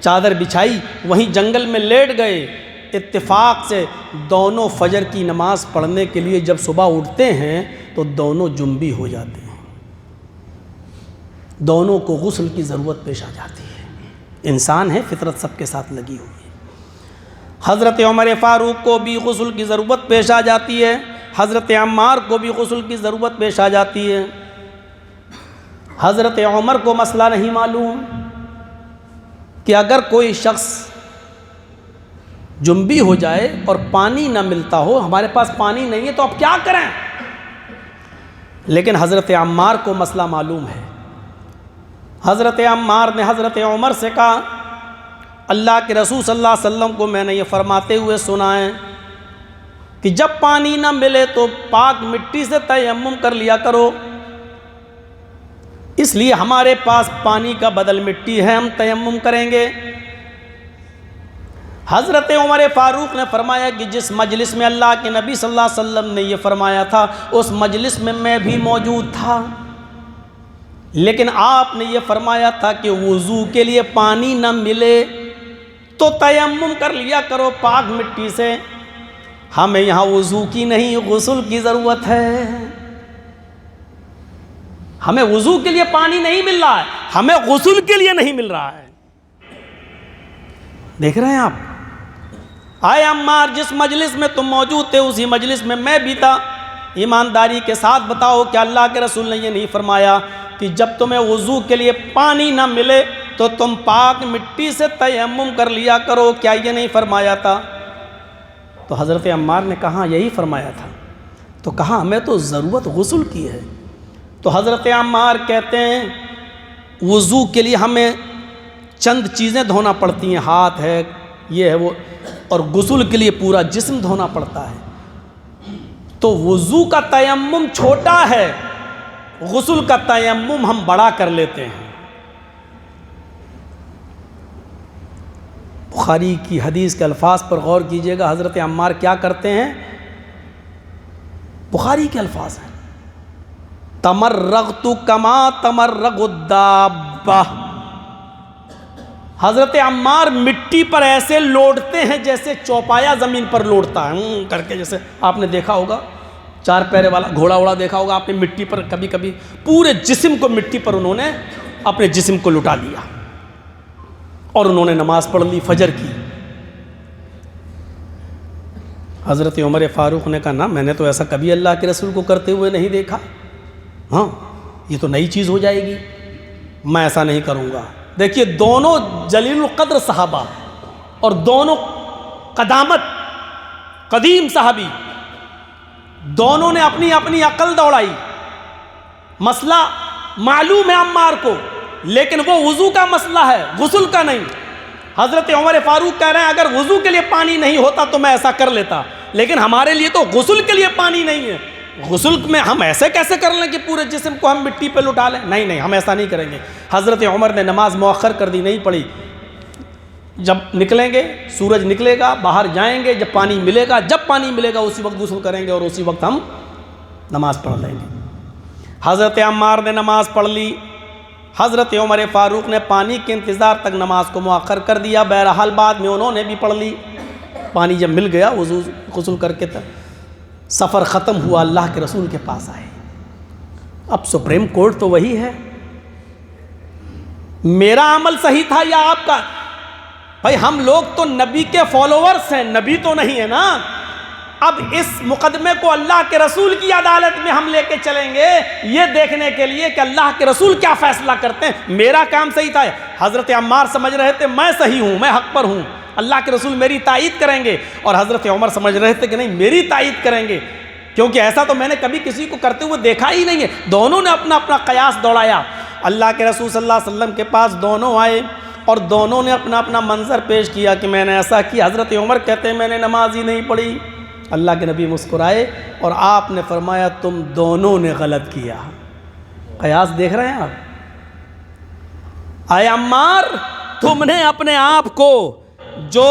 چادر بچھائی، وہیں جنگل میں لیٹ گئے۔ اتفاق سے دونوں فجر کی نماز پڑھنے کے لیے جب صبح اٹھتے ہیں تو دونوں جنبی ہو جاتے ہیں، دونوں کو غسل کی ضرورت پیش آ جاتی ہے۔ انسان ہے، فطرت سب کے ساتھ لگی ہوئی ہے۔ حضرت عمر فاروق کو بھی غسل کی ضرورت پیش آ جاتی ہے، حضرت عمار کو بھی غسل کی ضرورت پیش آ جاتی ہے۔ حضرت عمر کو مسئلہ نہیں معلوم کہ اگر کوئی شخص جنبی ہو جائے اور پانی نہ ملتا ہو، ہمارے پاس پانی نہیں ہے تو اب کیا کریں؟ لیکن حضرت عمار کو مسئلہ معلوم ہے۔ حضرت عمار نے حضرت عمر سے کہا، اللہ کے رسول صلی اللہ علیہ وسلم کو میں نے یہ فرماتے ہوئے سنا ہے کہ جب پانی نہ ملے تو پاک مٹی سے تیمم کر لیا کرو، اس لیے ہمارے پاس پانی کا بدل مٹی ہے، ہم تیمم کریں گے۔ حضرت عمر فاروق نے فرمایا کہ جس مجلس میں اللہ کے نبی صلی اللہ علیہ وسلم نے یہ فرمایا تھا اس مجلس میں میں بھی موجود تھا، لیکن آپ نے یہ فرمایا تھا کہ وضو کے لیے پانی نہ ملے تو تیمم کر لیا کرو پاک مٹی سے۔ ہمیں یہاں وضو کی نہیں غسل کی ضرورت ہے. ہمیں وضو کے لیے پانی نہیں مل رہا ہے, ہمیں غسل کے لیے نہیں مل رہا ہے. دیکھ رہے ہیں آپ؟ آئے عمار, جس مجلس میں تم موجود تھے اسی مجلس میں میں بھی تھا. ایمانداری کے ساتھ بتاؤ کہ اللہ کے رسول نے یہ نہیں فرمایا کہ جب تمہیں وضو کے لیے پانی نہ ملے تو تم پاک مٹی سے تیمم کر لیا کرو؟ کیا یہ نہیں فرمایا تھا؟ تو حضرت عمار نے کہا یہی فرمایا تھا. تو کہا ہمیں تو ضرورت غسل کی ہے. تو حضرت عمار کہتے ہیں وضو کے لیے ہمیں چند چیزیں دھونا پڑتی ہیں, ہاتھ ہے, یہ ہے وہ, اور غسل کے لیے پورا جسم دھونا پڑتا ہے. تو وضو کا تیمم چھوٹا ہے, غسل کا تیمم ہم بڑا کر لیتے ہیں. بخاری کی حدیث کے الفاظ پر غور کیجئے گا. حضرت عمار کیا کرتے ہیں؟ بخاری کے الفاظ ہیں, تمرغت کما تمرغ الدابہ. حضرت عمار مٹی پر ایسے لوٹتے ہیں جیسے چوپایا زمین پر لوٹتا ہے کر کے. جیسے آپ نے دیکھا ہوگا چار پیرے والا گھوڑا وڑا دیکھا ہوگا آپ نے, مٹی پر کبھی کبھی پورے جسم کو مٹی پر انہوں نے اپنے جسم کو لٹا لیا اور انہوں نے نماز پڑھ لی فجر کی. حضرت عمر فاروق نے کہا نا, میں نے تو ایسا کبھی اللہ کے رسول کو کرتے ہوئے نہیں دیکھا. ہاں یہ تو نئی چیز ہو جائے گی, میں ایسا نہیں کروں گا. دیکھیے دونوں جلیل القدر صحابہ اور دونوں قدامت قدیم صحابی, دونوں نے اپنی اپنی عقل دوڑائی. مسئلہ معلوم ہے عمار کو, لیکن وہ وضو کا مسئلہ ہے, غسل کا نہیں. حضرت عمر فاروق کہہ رہے ہیں اگر وضو کے لیے پانی نہیں ہوتا تو میں ایسا کر لیتا, لیکن ہمارے لیے تو غسل کے لیے پانی نہیں ہے. غسل میں ہم ایسے کیسے کر لیں کہ پورے جسم کو ہم مٹی پہ لٹا لیں؟ نہیں نہیں, ہم ایسا نہیں کریں گے. حضرت عمر نے نماز مؤخر کر دی, نہیں پڑھی. جب نکلیں گے, سورج نکلے گا, باہر جائیں گے, جب پانی ملے گا, جب پانی ملے گا اسی وقت غسل کریں گے اور اسی وقت ہم نماز پڑھ لیں گے. حضرت عمار نے نماز پڑھ لی. حضرت عمر فاروق نے پانی کے انتظار تک نماز کو مؤخر کر دیا. بہرحال بعد میں انہوں نے بھی پڑھ لی. پانی جب مل گیا وضو غسل کر کے سفر ختم ہوا, اللہ کے رسول کے پاس آئے. اب سپریم کورٹ تو وہی ہے, میرا عمل صحیح تھا یا آپ کا؟ بھائی ہم لوگ تو نبی کے فالوورز ہیں, نبی تو نہیں ہے نا. اب اس مقدمے کو اللہ کے رسول کی عدالت میں ہم لے کے چلیں گے یہ دیکھنے کے لیے کہ اللہ کے رسول کیا فیصلہ کرتے ہیں. میرا کام صحیح تھا. حضرت عمار سمجھ رہے تھے میں صحیح ہوں, میں حق پر ہوں, اللہ کے رسول میری تائید کریں گے, اور حضرت عمر سمجھ رہے تھے کہ نہیں میری تائید کریں گے, کیونکہ ایسا تو میں نے کبھی کسی کو کرتے ہوئے دیکھا ہی نہیں ہے. دونوں نے اپنا اپنا قیاس دوڑایا. اللہ کے رسول صلی اللہ علیہ وسلم کے پاس دونوں آئے اور دونوں نے اپنا اپنا منظر پیش کیا کہ میں نے ایسا کیا. حضرت عمر کہتے ہیں میں نے نماز ہی نہیں پڑھی. اللہ کے نبی مسکرائے اور آپ نے فرمایا تم دونوں نے غلط کیا. قیاس دیکھ رہے ہیں آپ؟ اے عمار, تم نے اپنے آپ کو جو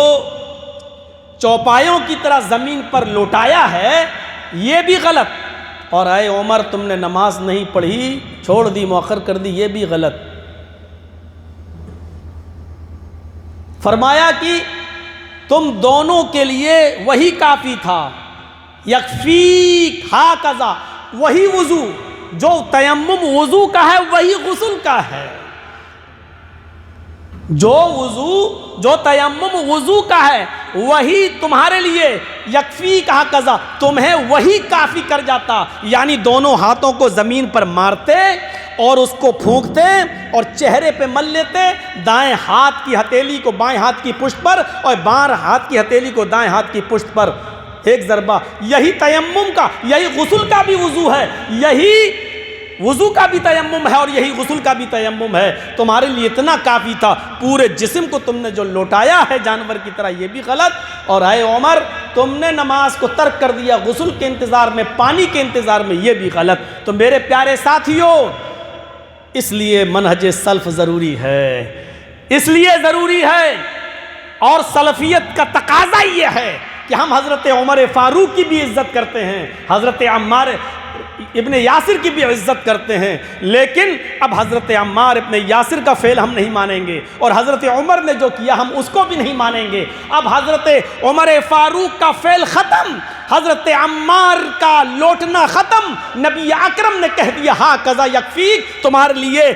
چوپایوں کی طرح زمین پر لوٹایا ہے یہ بھی غلط, اور اے عمر تم نے نماز نہیں پڑھی, چھوڑ دی, مؤخر کر دی, یہ بھی غلط. فرمایا کہ تم دونوں کے لیے وہی کافی تھا. یکفیک ہاکذا, وہی وضو جو تیمم وضو کا ہے وہی غسل کا ہے. جو تیمم وضو کا ہے وہی تمہارے لیے یکفیک ہاکذا, تمہیں وہی کافی کر جاتا. یعنی دونوں ہاتھوں کو زمین پر مارتے اور اس کو پھونکتے اور چہرے پہ مل لیتے, دائیں ہاتھ کی ہتھیلی کو بائیں ہاتھ کی پشت پر اور بائیں ہاتھ کی ہتھیلی کو دائیں ہاتھ کی پشت پر, ایک ضربہ. یہی تیمم کا, یہی غسل کا بھی وضو ہے, یہی وضو کا بھی تیمم ہے اور یہی غسل کا بھی تیمم ہے. تمہارے لیے اتنا کافی تھا. پورے جسم کو تم نے جو لوٹایا ہے جانور کی طرح یہ بھی غلط, اور اے عمر تم نے نماز کو ترک کر دیا غسل کے انتظار میں, پانی کے انتظار میں, یہ بھی غلط. تو میرے پیارے ساتھیوں, اس لیے منہج سلف ضروری ہے, اس لیے ضروری ہے, اور سلفیت کا تقاضا یہ ہے کہ ہم حضرت عمر فاروق کی بھی عزت کرتے ہیں, حضرت عمار ابن یاسر کی بھی عزت کرتے ہیں، لیکن اب حضرت عمار ابن یاسر کا فعل ہم نہیں مانیں گے، اور حضرت عمر نے جو کیا ہم اس کو بھی نہیں مانیں گے۔ اب حضرت عمر فاروق کا فعل ختم، حضرت عمار کا لوٹنا ختم۔ نبی اکرم نے کہہ دیا ہاں قضا یکفیک، تمہارے لیے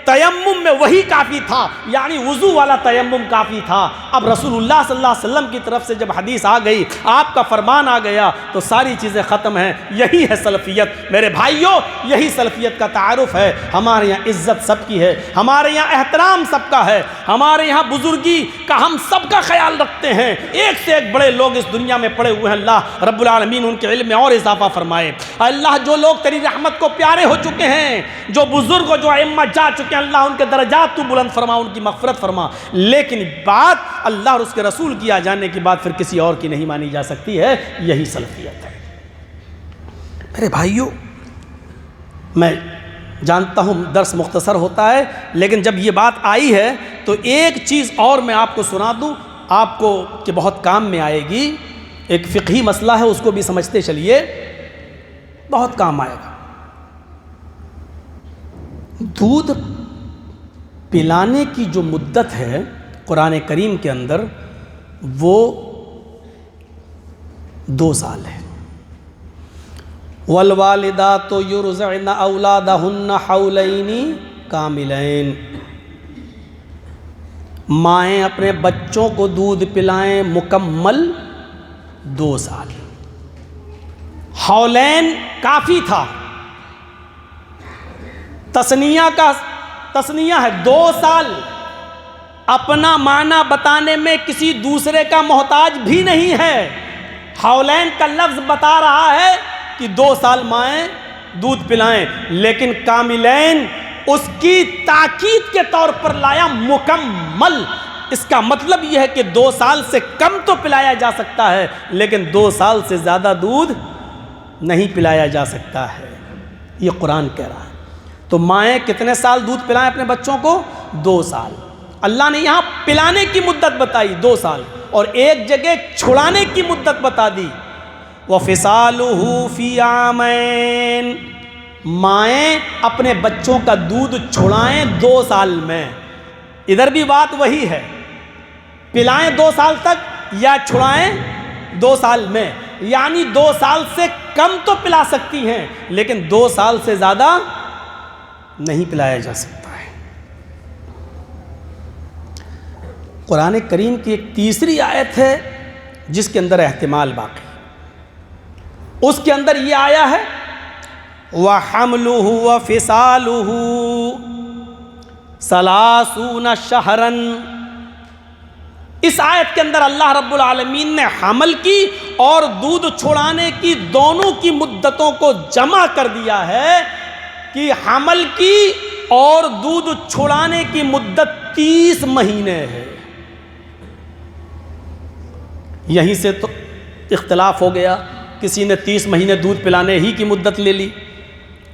تیمم میں وہی کافی تھا، یعنی وضو والا تیمم کافی تھا۔ اب رسول اللہ صلی اللہ علیہ وسلم کی طرف سے جب حدیث آ گئی، آپ کا فرمان آ گیا، تو ساری چیزیں ختم ہیں۔ یہی ہے سلفیت میرے بھائیوں، یہی سلفیت کا تعارف ہے۔ ہمارے یہاں عزت سب کی ہے، ہمارے یہاں احترام سب کا ہے، ہمارے یہاں بزرگی کا ہم سب کا خیال رکھتے ہیں۔ ایک سے ایک بڑے لوگ اس دنیا میں پڑے ہوئے ہیں، اللہ رب العالمین ان کے علم میں اور اضافہ فرمائے۔ اللہ جو لوگ تیری رحمت کو پیارے ہو چکے ہیں، جو بزرگ جو ائمہ جا چکے ہیں، اللہ ان کے درجات تو بلند فرما، ان کی مغفرت فرما۔ لیکن بات اللہ اور اس کے رسول کی آ جانے کی بات پھر کسی اور کی نہیں مانی جا سکتی ہے۔ یہی سلفیت ہے میرے بھائیوں۔ میں جانتا ہوں درس مختصر ہوتا ہے، لیکن جب یہ بات آئی ہے تو ایک چیز اور میں آپ کو سنا دوں، آپ کو کہ بہت کام میں آئے گی۔ ایک فقہی مسئلہ ہے، اس کو بھی سمجھتے چلیے، بہت کام آئے گا۔ دودھ پلانے کی جو مدت ہے قرآن کریم کے اندر، وہ 2 سال ہے۔ والوالدات یرضعن اولادہن حولین کاملین، مائیں اپنے بچوں کو دودھ پلائیں مکمل 2 سال۔ حولین کافی تھا، تسنیہ ہے 2 سال، اپنا معنی بتانے میں کسی دوسرے کا محتاج بھی نہیں ہے۔ حولین کا لفظ بتا رہا ہے کہ 2 سال مائیں دودھ پلائیں، لیکن کاملین اس کی تاکید کے طور پر لایا مکمل۔ اس کا مطلب یہ ہے کہ 2 سال سے کم تو پلایا جا سکتا ہے، لیکن 2 سال سے زیادہ دودھ نہیں پلایا جا سکتا ہے، یہ قرآن کہہ رہا ہے۔ تو مائیں کتنے سال دودھ پلائیں اپنے بچوں کو؟ 2 سال۔ اللہ نے یہاں پلانے کی مدت بتائی 2 سال، اور ایک جگہ چھڑانے کی مدت بتا دی، وَفِصَالُهُ فِي عَامَيْن، مائیں اپنے بچوں کا دودھ چھڑائیں 2 سال میں۔ ادھر بھی بات وہی ہے، پلائیں 2 سال تک یا چھڑائیں 2 سال میں، یعنی 2 سال سے کم تو پلا سکتی ہیں، لیکن 2 سال سے زیادہ نہیں پلایا جا سکتا ہے۔ قرآن کریم کی ایک تیسری آیت ہے جس کے اندر احتمال باقی، اس کے اندر یہ آیا ہے وَحَمْلُهُ وَفِصَالُهُ 30 شَهْرًا۔ اس آیت کے اندر اللہ رب العالمین نے حمل کی اور دودھ چھڑانے کی دونوں کی مدتوں کو جمع کر دیا ہے کہ حمل کی اور دودھ چھڑانے کی مدت 30 مہینے ہے۔ یہیں سے تو اختلاف ہو گیا، کسی نے 30 مہینے دودھ پلانے ہی کی مدت لے لی،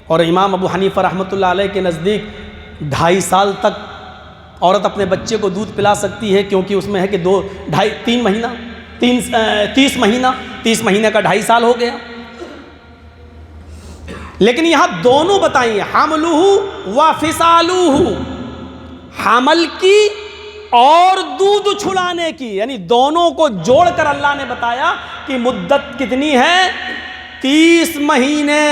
اور امام ابو حنیفہ رحمۃ اللہ علیہ کے نزدیک 2.5 سال تک عورت اپنے بچے کو دودھ پلا سکتی ہے، کیونکہ اس میں ہے کہ 3 مہینہ 30 مہینہ کا 2.5 سال ہو گیا۔ لیکن یہاں دونوں بتائیں، حملہ و فصالہ، حمل کی اور دودھ چھڑانے کی، یعنی دونوں کو جوڑ کر اللہ نے بتایا کہ مدت کتنی ہے؟ 30 مہینے۔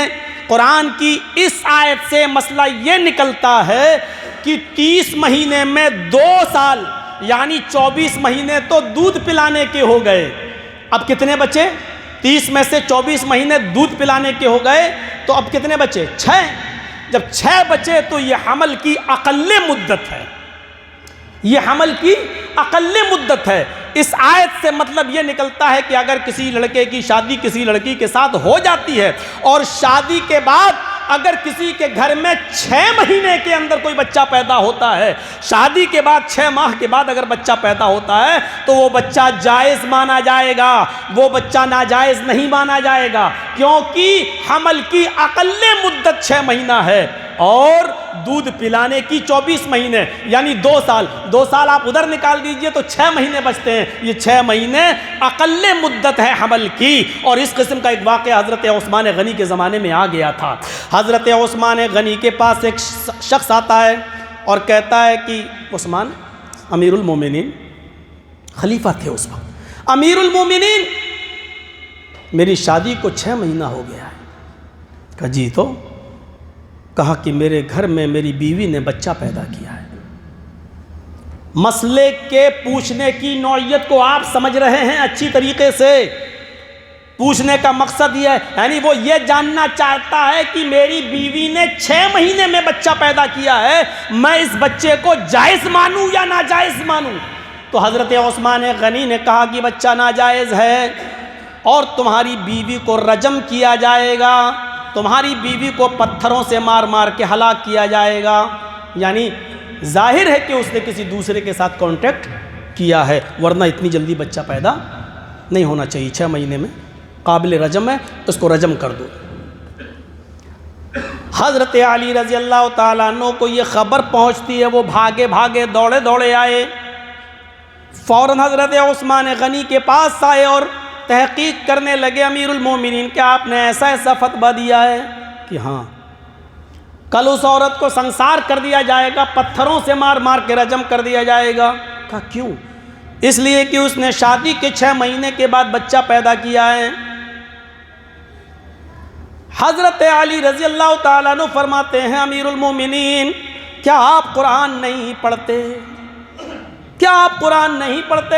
قرآن کی اس آیت سے مسئلہ یہ نکلتا ہے کہ 30 مہینے میں 2 سال یعنی 24 مہینے تو دودھ پلانے کے ہو گئے۔ اب کتنے بچے؟ 30 میں سے 24 مہینے دودھ پلانے کے ہو گئے، تو اب کتنے بچے؟ 6۔ جب 6 بچے تو یہ حمل کی اقل مدت ہے، یہ حمل کی اقل مدت ہے۔ اس آیت سے مطلب یہ نکلتا ہے کہ اگر کسی لڑکے کی شادی کسی لڑکی کے ساتھ ہو جاتی ہے، اور شادی کے بعد اگر کسی کے گھر میں 6 مہینے کے اندر کوئی بچہ پیدا ہوتا ہے، شادی کے بعد 6 ماہ کے بعد اگر بچہ پیدا ہوتا ہے، تو وہ بچہ جائز مانا جائے گا، وہ بچہ ناجائز نہیں مانا جائے گا، کیونکہ حمل کی اقل مدت 6 مہینہ ہے، اور دودھ پلانے کی 24 مہینے یعنی 2 سال 2 سال آپ ادھر نکال دیجئے تو 6 مہینے بچتے ہیں. یہ 6 مہینے اقل مدت ہے حمل کی. اور اس قسم کا ایک واقعہ حضرت عثمان غنی کے زمانے میں آ گیا تھا. حضرت عثمان غنی کے پاس ایک شخص آتا ہے اور کہتا ہے کہ عثمان امیر المومنین، خلیفہ تھے اس وقت، امیر المومنین میری شادی کو 6 مہینہ ہو گیا ہے. کہا جی تو؟ کہا کہ میرے گھر میں میری بیوی نے بچہ پیدا کیا ہے. مسئلے کے پوچھنے کی نوعیت کو آپ سمجھ رہے ہیں اچھی طریقے سے. پوچھنے کا مقصد یہ ہے، یعنی وہ یہ جاننا چاہتا ہے کہ میری بیوی نے 6 مہینے میں بچہ پیدا کیا ہے، میں اس بچے کو جائز مانوں یا ناجائز مانوں؟ تو حضرت عثمان غنی نے کہا کہ بچہ ناجائز ہے اور تمہاری بیوی کو رجم کیا جائے گا، تمہاری بیوی کو پتھروں سے مار مار کے ہلاک کیا جائے گا. یعنی ظاہر ہے کہ اس نے کسی دوسرے کے ساتھ کانٹیکٹ کیا ہے، ورنہ اتنی جلدی بچہ پیدا نہیں ہونا چاہیے. 6 مہینے میں قابل رجم ہے، اس کو رجم کر دو. حضرت علی رضی اللہ تعالیٰ عنہ کو یہ خبر پہنچتی ہے، وہ بھاگے بھاگے دوڑے دوڑے آئے، فوراً حضرت عثمان غنی کے پاس آئے اور تحقیق کرنے لگے. امیر المومنین کیا آپ نے ایسا ایسا فتویٰ دیا ہے؟ کہ ہاں، کل اس عورت کو سنسار کر دیا جائے گا، پتھروں سے مار مار کے رجم کر دیا جائے گا. کہا کیوں؟ اس لیے کہ اس نے شادی کے 6 مہینے کے بعد بچہ پیدا کیا ہے. حضرت علی رضی اللہ تعالیٰ عنہ فرماتے ہیں امیر المومنین کیا آپ قرآن نہیں پڑھتے؟ کیا آپ قرآن نہیں پڑھتے؟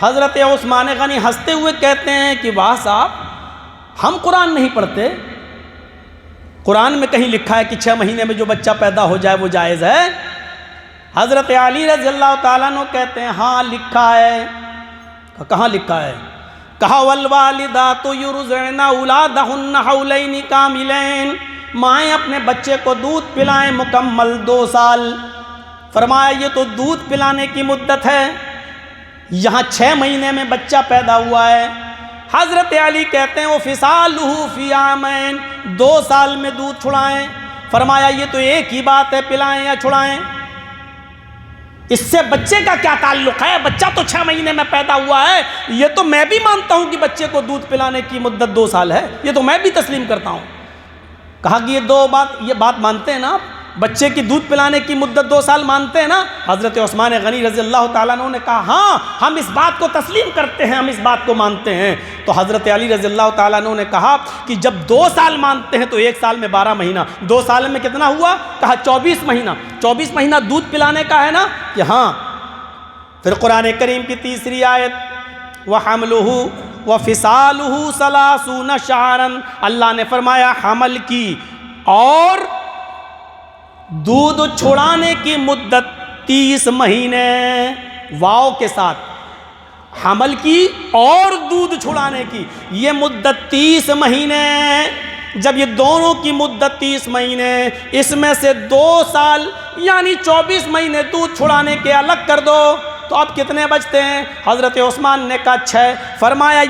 حضرت عثمان غنی ہنستے ہوئے کہتے ہیں کہ واہ صاحب، ہم قرآن نہیں پڑھتے؟ قرآن میں کہیں لکھا ہے کہ 6 مہینے میں جو بچہ پیدا ہو جائے وہ جائز ہے؟ حضرت علی رضی اللہ تعالیٰ عنہ کہتے ہیں ہاں لکھا ہے. کہاں لکھا ہے؟ کہا والوالدات یرضعن اولادہن حولین کاملین، مائیں اپنے بچے کو دودھ پلائیں مکمل 2 سال. فرمایا یہ تو دودھ پلانے کی مدت ہے، یہاں 6 مہینے میں بچہ پیدا ہوا ہے. حضرت علی کہتے ہیں وہ فصالہ فی عامین، 2 سال میں دودھ چھڑائیں. فرمایا یہ تو ایک ہی بات ہے، پلائیں یا چھڑائیں، اس سے بچے کا کیا تعلق ہے؟ بچہ تو 6 مہینے میں پیدا ہوا ہے. یہ تو میں بھی مانتا ہوں کہ بچے کو دودھ پلانے کی مدت 2 سال ہے، یہ تو میں بھی تسلیم کرتا ہوں. کہا کہ یہ بات مانتے ہیں نا آپ؟ بچے کی دودھ پلانے کی مدت 2 سال مانتے ہیں نا؟ حضرت عثمان غنی رضی اللہ تعالیٰ عنہ نے کہا ہاں ہم اس بات کو تسلیم کرتے ہیں، ہم اس بات کو مانتے ہیں. تو حضرت علی رضی اللہ تعالیٰ عنہ نے کہا کہ جب 2 سال مانتے ہیں تو 1 سال میں 12 مہینہ، 2 سال میں کتنا ہوا؟ کہا 24 مہینہ. 24 مہینہ دودھ پلانے کا ہے نا کہ ہاں. پھر قرآن کریم کی تیسری آیت وَحَمْلُهُ وَفِصَالُهُ 30 شَهْرًا، اللہ نے فرمایا حمل کی اور دودھ چھڑانے کی مدت 30 مہینے، واو کے ساتھ، حمل کی اور دودھ چھڑانے کی یہ مدت 30 مہینے. جب یہ دونوں کی مدت 30 مہینے، اس میں سے 2 سال یعنی 24 مہینے دودھ چھڑانے کے الگ کر دو تو اب کتنے بچتے ہیں؟ حضرت عثمان نے کہا 6. فرمایا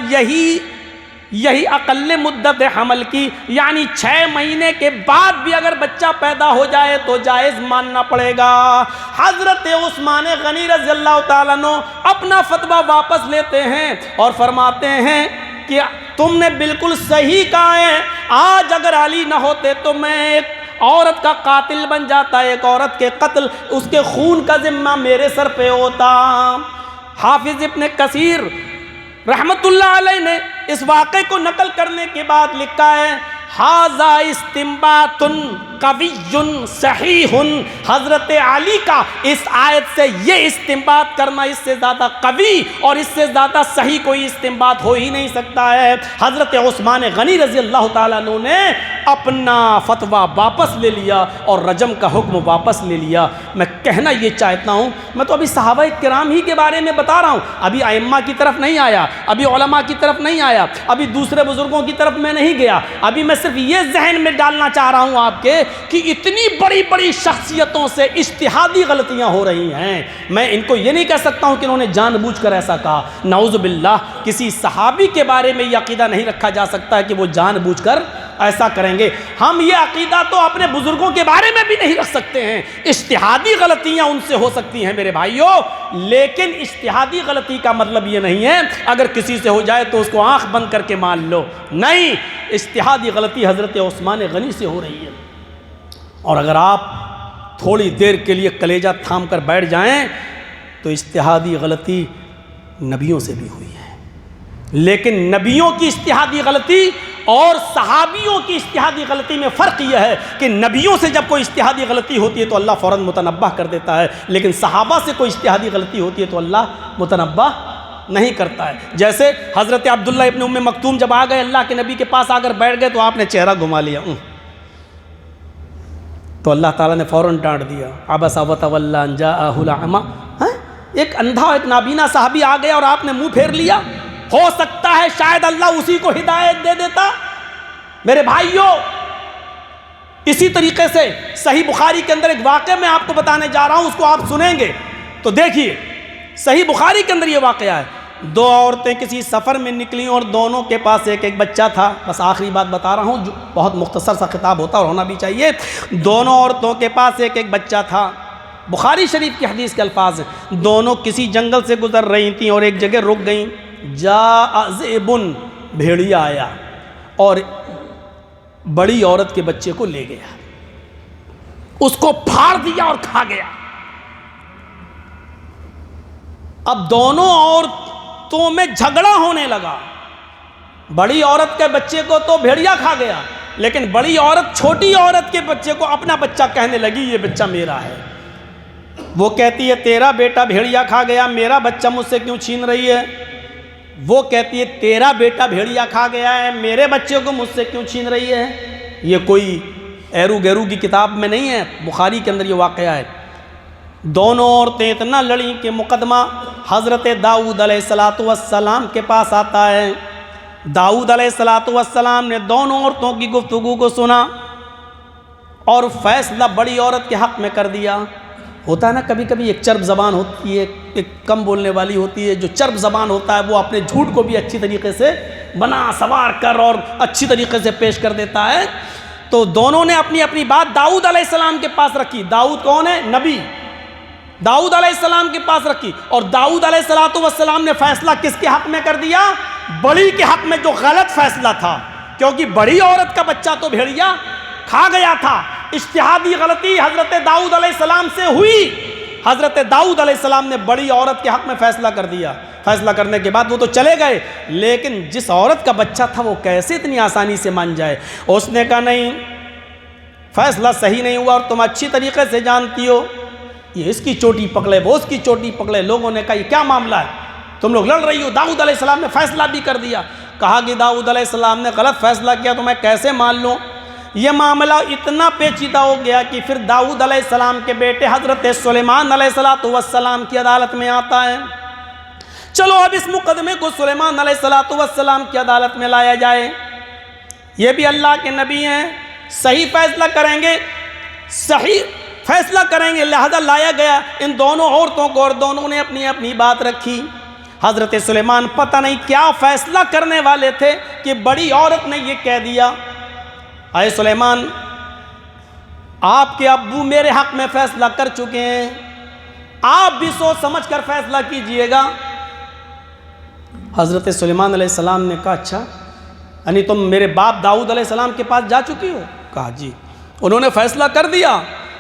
یہی اقل مدت حمل کی، یعنی 6 مہینے کے بعد بھی اگر بچہ پیدا ہو جائے تو جائز ماننا پڑے گا. حضرت عثمان غنی رضی اللہ تعالیٰ عنہ اپنا فتویٰ واپس لیتے ہیں اور فرماتے ہیں کہ تم نے بالکل صحیح کہا ہے، آج اگر علی نہ ہوتے تو میں ایک عورت کا قاتل بن جاتا، ایک عورت کے قتل، اس کے خون کا ذمہ میرے سر پہ ہوتا. حافظ ابن کثیر رحمت اللہ علیہ نے اس واقعے کو نقل کرنے کے بعد لکھا ہے ھذا استنباط قوی صحیح. حضرت علی کا اس آیت سے یہ استنباط کرنا اس سے زیادہ قوی اور اس سے زیادہ صحیح کوئی استنباط ہو ہی نہیں سکتا ہے. حضرت عثمان غنی رضی اللہ تعالیٰ عنہ نے اپنا فتویٰ واپس لے لیا اور رجم کا حکم واپس لے لیا. میں کہنا یہ چاہتا ہوں، میں تو ابھی صحابہ کرام ہی کے بارے میں بتا رہا ہوں، ابھی ائمہ کی طرف نہیں آیا، ابھی علماء کی طرف نہیں آیا، ابھی دوسرے بزرگوں کی طرف میں نہیں گیا. ابھی میں صرف یہ ذہن میں ڈالنا چاہ رہا ہوں آپ کے کہ اتنی بڑی بڑی شخصیتوں سے اجتہادی غلطیاں ہو رہی ہیں. میں ان کو یہ نہیں کہہ سکتا ہوں کہ انہوں نے جان بوجھ کر ایسا کہا، نعوذ باللہ. کسی صحابی کے بارے میں یہ عقیدہ نہیں رکھا جا سکتا ہے کہ وہ جان بوجھ کر ایسا کریں گے. ہم یہ عقیدہ تو اپنے بزرگوں کے بارے میں بھی نہیں رکھ سکتے ہیں. اجتہادی غلطیاں ان سے ہو سکتی ہیں میرے بھائیوں، لیکن اجتہادی غلطی کا مطلب یہ نہیں ہے اگر کسی سے ہو جائے تو اس کو آنکھ بند کر کے مان لو. نہیں، اجتہادی غلطی حضرت عثمان غنی سے ہو رہی ہے، اور اگر آپ تھوڑی دیر کے لیے کلیجہ تھام کر بیٹھ جائیں تو اجتہادی غلطی نبیوں سے بھی ہوئی ہے. لیکن نبیوں کی اجتہادی غلطی اور صحابیوں کی اجتہادی غلطی میں فرق یہ ہے کہ نبیوں سے جب کوئی اجتہادی غلطی ہوتی ہے تو اللہ فوراً متنبہ کر دیتا ہے، لیکن صحابہ سے کوئی اجتہادی غلطی ہوتی ہے تو اللہ متنبہ نہیں کرتا ہے. جیسے حضرت عبداللہ ابن ام مکتوم جب آ گئے اللہ کے نبی کے پاس آ کر بیٹھ گئے تو آپ نے چہرہ گھما لیا، تو اللہ تعالیٰ نے فوراً ڈانٹ دیا، عبس وتولی ان جاءہ الاعمی. ایک اندھا ایک نابینا صحابی آ گیا اور آپ نے منہ پھیر لیا. ہو سکتا ہے شاید اللہ اسی کو ہدایت دے دیتا. میرے بھائیوں، اسی طریقے سے صحیح بخاری کے اندر ایک واقعہ میں آپ کو بتانے جا رہا ہوں، اس کو آپ سنیں گے تو دیکھیے. صحیح بخاری کے اندر یہ واقعہ ہے، دو عورتیں کسی سفر میں نکلیں اور دونوں کے پاس ایک ایک بچہ تھا. بس آخری بات بتا رہا ہوں، جو بہت مختصر سا خطاب ہوتا اور ہونا بھی چاہیے. دونوں عورتوں کے پاس ایک ایک بچہ تھا. بخاری شریف کی حدیث کے الفاظ ہیں، دونوں کسی جنگل سے گزر رہی تھیں اور ایک جگہ رک گئیں. جاء ذئب، بھیڑیا آیا اور بڑی عورت کے بچے کو لے گیا، اس کو پھاڑ دیا اور کھا گیا. اب دونوں عورتوں میں جھگڑا ہونے لگا. بڑی عورت کے بچے کو تو بھیڑیا کھا گیا، لیکن بڑی عورت چھوٹی عورت کے بچے کو اپنا بچہ کہنے لگی یہ بچہ میرا ہے. وہ کہتی ہے تیرا بیٹا بھیڑیا کھا گیا، میرا بچہ مجھ سے کیوں چھین رہی ہے؟ وہ کہتی ہے تیرا بیٹا بھیڑیا کھا گیا ہے، میرے بچے کو مجھ سے کیوں چھین رہی ہے؟ یہ کوئی ایرو گیرو کی کتاب میں نہیں ہے، بخاری کے اندر یہ واقعہ ہے. دونوں عورتیں اتنا لڑیں کہ مقدمہ حضرت داؤد علیہ السلام کے پاس آتا ہے. داؤد علیہ السلام نے دونوں عورتوں کی گفتگو کو سنا اور فیصلہ بڑی عورت کے حق میں کر دیا. ہوتا ہے نا کبھی کبھی ایک چرب زبان ہوتی ہے، ایک کم بولنے والی ہوتی ہے. جو چرب زبان ہوتا ہے وہ اپنے جھوٹ کو بھی اچھی طریقے سے بنا سوار کر اور اچھی طریقے سے پیش کر دیتا ہے. تو دونوں نے اپنی اپنی بات داؤد علیہ السلام کے پاس رکھی. داؤد کون ہے؟ نبی. داؤد علیہ السلام کے پاس رکھی اور داؤد علیہ السلام نے فیصلہ کس کے حق میں کر دیا؟ بڑی کے حق میں، جو غلط فیصلہ تھا، کیونکہ بڑی عورت کا بچہ تو بھیڑیا کھا گیا تھا. اجتہادی غلطی حضرت داؤد علیہ السلام سے ہوئی. حضرت داؤد علیہ السلام نے بڑی عورت کے حق میں فیصلہ کر دیا. فیصلہ کرنے کے بعد وہ تو چلے گئے، لیکن جس عورت کا بچہ تھا وہ کیسے اتنی آسانی سے مان جائے؟ اس نے کہا نہیں، فیصلہ صحیح نہیں ہوا اور تم اچھی طریقے سے جانتی ہو، یہ اس کی چوٹی پکڑے وہ اس کی چوٹی پکڑے. لوگوں نے کہا یہ کیا معاملہ ہے، تم لوگ لڑ رہی ہو؟ داؤد علیہ السلام نے فیصلہ بھی کر دیا. کہا کہ داؤد علیہ السلام نے غلط فیصلہ کیا تو میں کیسے مان لوں؟ یہ معاملہ اتنا پیچیدہ ہو گیا کہ پھر داؤد علیہ السلام کے بیٹے حضرت سلیمان علیہ السلام کی عدالت میں آتا ہے. چلو اب اس مقدمے کو سلیمان علیہ السلام کی عدالت میں لایا جائے. یہ بھی اللہ کے نبی ہیں، صحیح فیصلہ کریں گے، صحیح فیصلہ کریں گے، لہذا لایا گیا ان دونوں عورتوں کو اور دونوں نے اپنی اپنی بات رکھی. حضرت سلیمان پتہ نہیں کیا فیصلہ کرنے والے تھے کہ بڑی عورت نے یہ کہہ دیا، اے سلیمان، آپ کے ابو میرے حق میں فیصلہ کر چکے ہیں، آپ بھی سوچ سمجھ کر فیصلہ کیجئے گا. حضرت سلیمان علیہ السلام نے کہا اچھا، یعنی تم میرے باپ داؤد علیہ السلام کے پاس جا چکی ہو؟ کہا جی. انہوں نے فیصلہ کر دیا.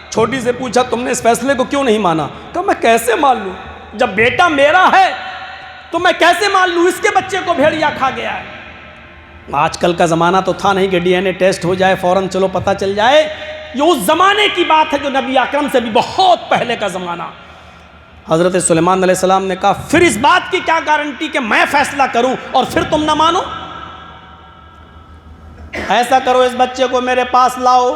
چھوٹی سے پوچھا تم نے اس فیصلے کو کیوں نہیں مانا؟ کہا میں کیسے مان لوں، جب بیٹا میرا ہے تو میں کیسے مان لوں، اس کے بچے کو بھیڑیا کھا گیا ہے. آج کل کا زمانہ تو تھا نہیں کہ ڈی این اے ٹیسٹ ہو جائے فوراً چلو پتہ چل جائے. یہ اس زمانے کی بات ہے جو نبی اکرم سے بھی بہت پہلے کا زمانہ. حضرت سلیمان علیہ السلام نے کہا پھر اس بات کی کیا گارنٹی کہ میں فیصلہ کروں اور پھر تم نہ مانو؟ ایسا کرو اس بچے کو میرے پاس لاؤ.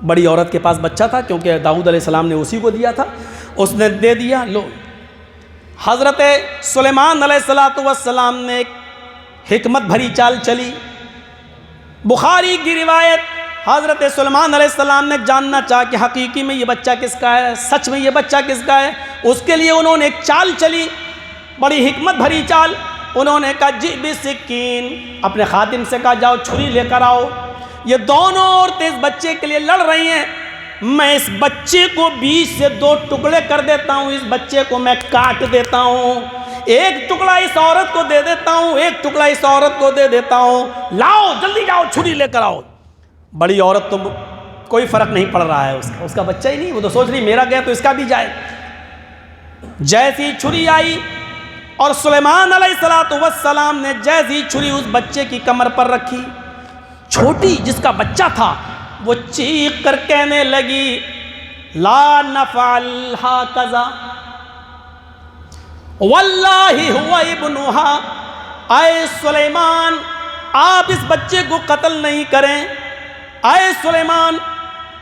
بڑی عورت کے پاس بچہ تھا کیونکہ داؤد علیہ السلام نے اسی کو دیا تھا، اس نے دے دیا. لو، حضرت سلیمان علیہ السلام نے ایک حکمت بھری چال چلی. بخاری کی روایت، حضرت سلیمان علیہ السلام نے جاننا چاہا کہ حقیقی میں یہ بچہ کس کا ہے، سچ میں یہ بچہ کس کا ہے. اس کے لیے انہوں نے ایک چال چلی، بڑی حکمت بھری چال. انہوں نے کہا جی بسکین، اپنے خادم سے کہا جاؤ چھری لے کر آؤ۔ یہ دونوں عورتیں اس بچے کے لیے لڑ رہی ہیں، میں اس بچے کو بیچ سے 2 ٹکڑے کر دیتا ہوں، اس بچے کو میں کاٹ دیتا ہوں، ایک ٹکڑا اس عورت کو دے دیتا ہوں، ایک ٹکڑا اس عورت کو دے دیتا ہوں، لاؤ جلدی جاؤ چھری لے کر آؤ۔ بڑی عورت تو کوئی فرق نہیں پڑ رہا ہے اس کا بچہ ہی نہیں، وہ تو سوچ رہی میرا گیا تو اس کا بھی جائے۔ جیسی چھری آئی اور سلیمان علیہ السلام نے جیسی چھری اس بچے کی کمر پر رکھی، چھوٹی جس کا بچہ تھا وہ چیخ کر کہنے لگی لا نفعل ہاکذا واللہ ہوا ابنہا، اے سلیمان آپ اس بچے کو قتل نہیں کریں، اے سلیمان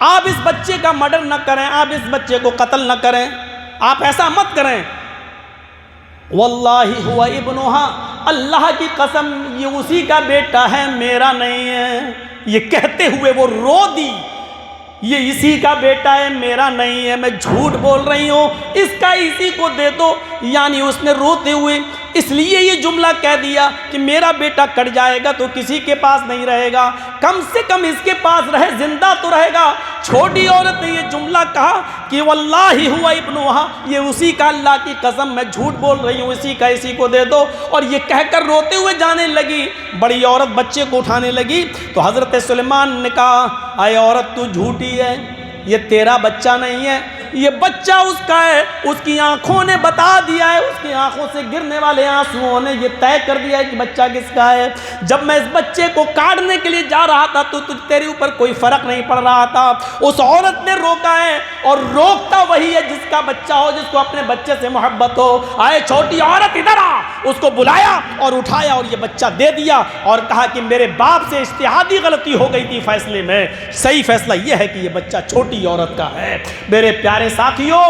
آپ اس بچے کا مرڈر نہ کریں، آپ اس بچے کو قتل نہ کریں، آپ ایسا مت کریں۔ واللہ ہوا ابنہا، اللہ کی قسم یہ اسی کا بیٹا ہے میرا نہیں ہے۔ یہ کہتے ہوئے وہ رو دی، یہ اسی کا بیٹا ہے میرا نہیں ہے، میں جھوٹ بول رہی ہوں، اس کا اسی کو دے دو۔ یعنی اس نے روتے ہوئے اس لیے یہ جملہ کہہ دیا کہ میرا بیٹا کٹ جائے گا تو کسی کے پاس نہیں رہے گا، کم سے کم اس کے پاس رہے زندہ تو رہے گا۔ چھوٹی عورت نے یہ جملہ کہا کہ واللہ ہوا ابنہا، یہ اسی کا، اللہ کی قسم میں جھوٹ بول رہی ہوں، اسی کا اسی کو دے دو، اور یہ کہہ کر روتے ہوئے جانے لگی۔ بڑی عورت بچے کو اٹھانے لگی تو حضرت سلیمان نے کہا اے عورت تو جھوٹی ہے، یہ تیرا بچہ نہیں ہے، یہ بچہ اس کا ہے، اس کی آنکھوں نے بتا دیا ہے، اس کی آنکھوں سے گرنے والے آنسوؤں نے یہ طے کر دیا ہے کہ بچہ کس کا ہے۔ جب میں اس بچے کو کاٹنے کے لیے جا رہا تھا تو تیرے اوپر کوئی فرق نہیں پڑ رہا تھا، اس عورت نے روکا ہے، اور روکتا وہی ہے جس کا بچہ ہو، جس کو اپنے بچے سے محبت ہو۔ آئے چھوٹی عورت ادھر آ، اس کو بلایا اور اٹھایا اور یہ بچہ دے دیا، اور کہا کہ میرے باپ سے اجتہادی غلطی ہو گئی تھی فیصلے میں، صحیح فیصلہ یہ ہے کہ یہ بچہ چھوٹی عورت کا ہے۔ میرے پیارے ساتھیوں،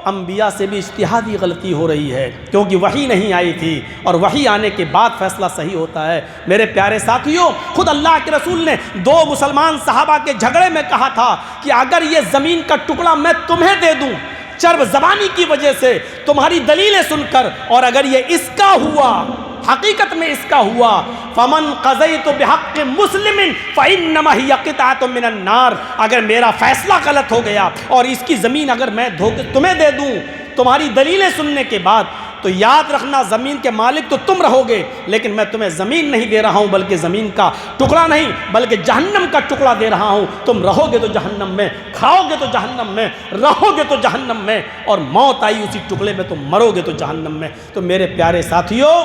انبیاء سے بھی اجتہادی غلطی ہو رہی ہے، کیونکہ وحی نہیں آئی تھی، اور وحی آنے کے بعد فیصلہ صحیح ہوتا ہے۔ میرے پیارے ساتھیوں، خود اللہ کے رسول نے 2 مسلمان صحابہ کے جھگڑے میں کہا تھا کہ اگر یہ زمین کا ٹکڑا میں تمہیں دے دوں چرب زبانی کی وجہ سے، تمہاری دلیلیں سن کر، اور اگر یہ اس کا ہوا، حقیقت میں اس کا ہوا، فمن قضیت بحق مسلم فانما ہی قطعۃ من النار، اگر میرا فیصلہ غلط ہو گیا اور اس کی زمین اگر میں تمہیں دے دوں تمہاری دلیلیں سننے کے بعد، تو یاد رکھنا زمین کے مالک تو تم رہو گے، لیکن میں تمہیں زمین نہیں دے رہا ہوں، بلکہ زمین کا ٹکڑا نہیں بلکہ جہنم کا ٹکڑا دے رہا ہوں۔ تم رہو گے تو جہنم میں، کھاؤ گے تو جہنم میں، رہو گے تو جہنم میں، اور موت آئی اسی ٹکڑے میں، تم مرو گے تو جہنم میں۔ تو میرے پیارے ساتھیوں،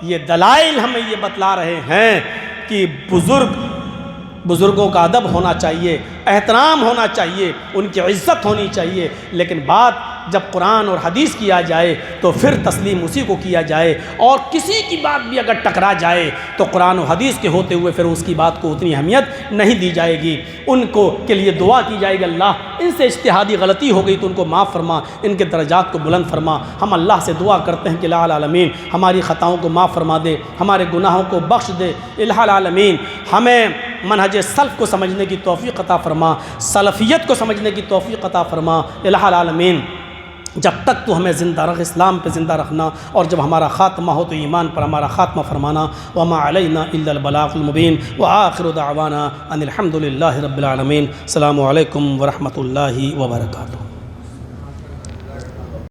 یہ دلائل ہمیں یہ بتلا رہے ہیں کہ بزرگوں کا ادب ہونا چاہیے، احترام ہونا چاہیے، ان کی عزت ہونی چاہیے، لیکن بات جب قرآن اور حدیث کی آ جائے تو پھر تسلیم اسی کو کیا جائے، اور کسی کی بات بھی اگر ٹکرا جائے تو قرآن و حدیث کے ہوتے ہوئے پھر اس کی بات کو اتنی اہمیت نہیں دی جائے گی۔ ان کو کے لیے دعا کی جائے گی اللہ ان سے اجتہادی غلطی ہو گئی تو ان کو معاف فرما، ان کے درجات کو بلند فرما۔ ہم اللہ سے دعا کرتے ہیں کہ الہ العالمین ہماری خطاؤں کو معاف فرما دے، ہمارے گناہوں کو بخش دے۔ الہ العالمین ہمیں منہج سلف کو سمجھنے کی توفیق عطا فرما، سلفیت کو سمجھنے کی توفیق عطا فرما۔ الہ العالمین جب تک تو ہمیں زندہ رکھ، اسلام پہ زندہ رکھنا، اور جب ہمارا خاتمہ ہو تو ایمان پر ہمارا خاتمہ فرمانا۔ وما علینا الا البلاغ المبین، وآخر دعوانا ان الحمد للہ رب العالمین۔ السلام علیکم ورحمۃ اللہ وبرکاتہ۔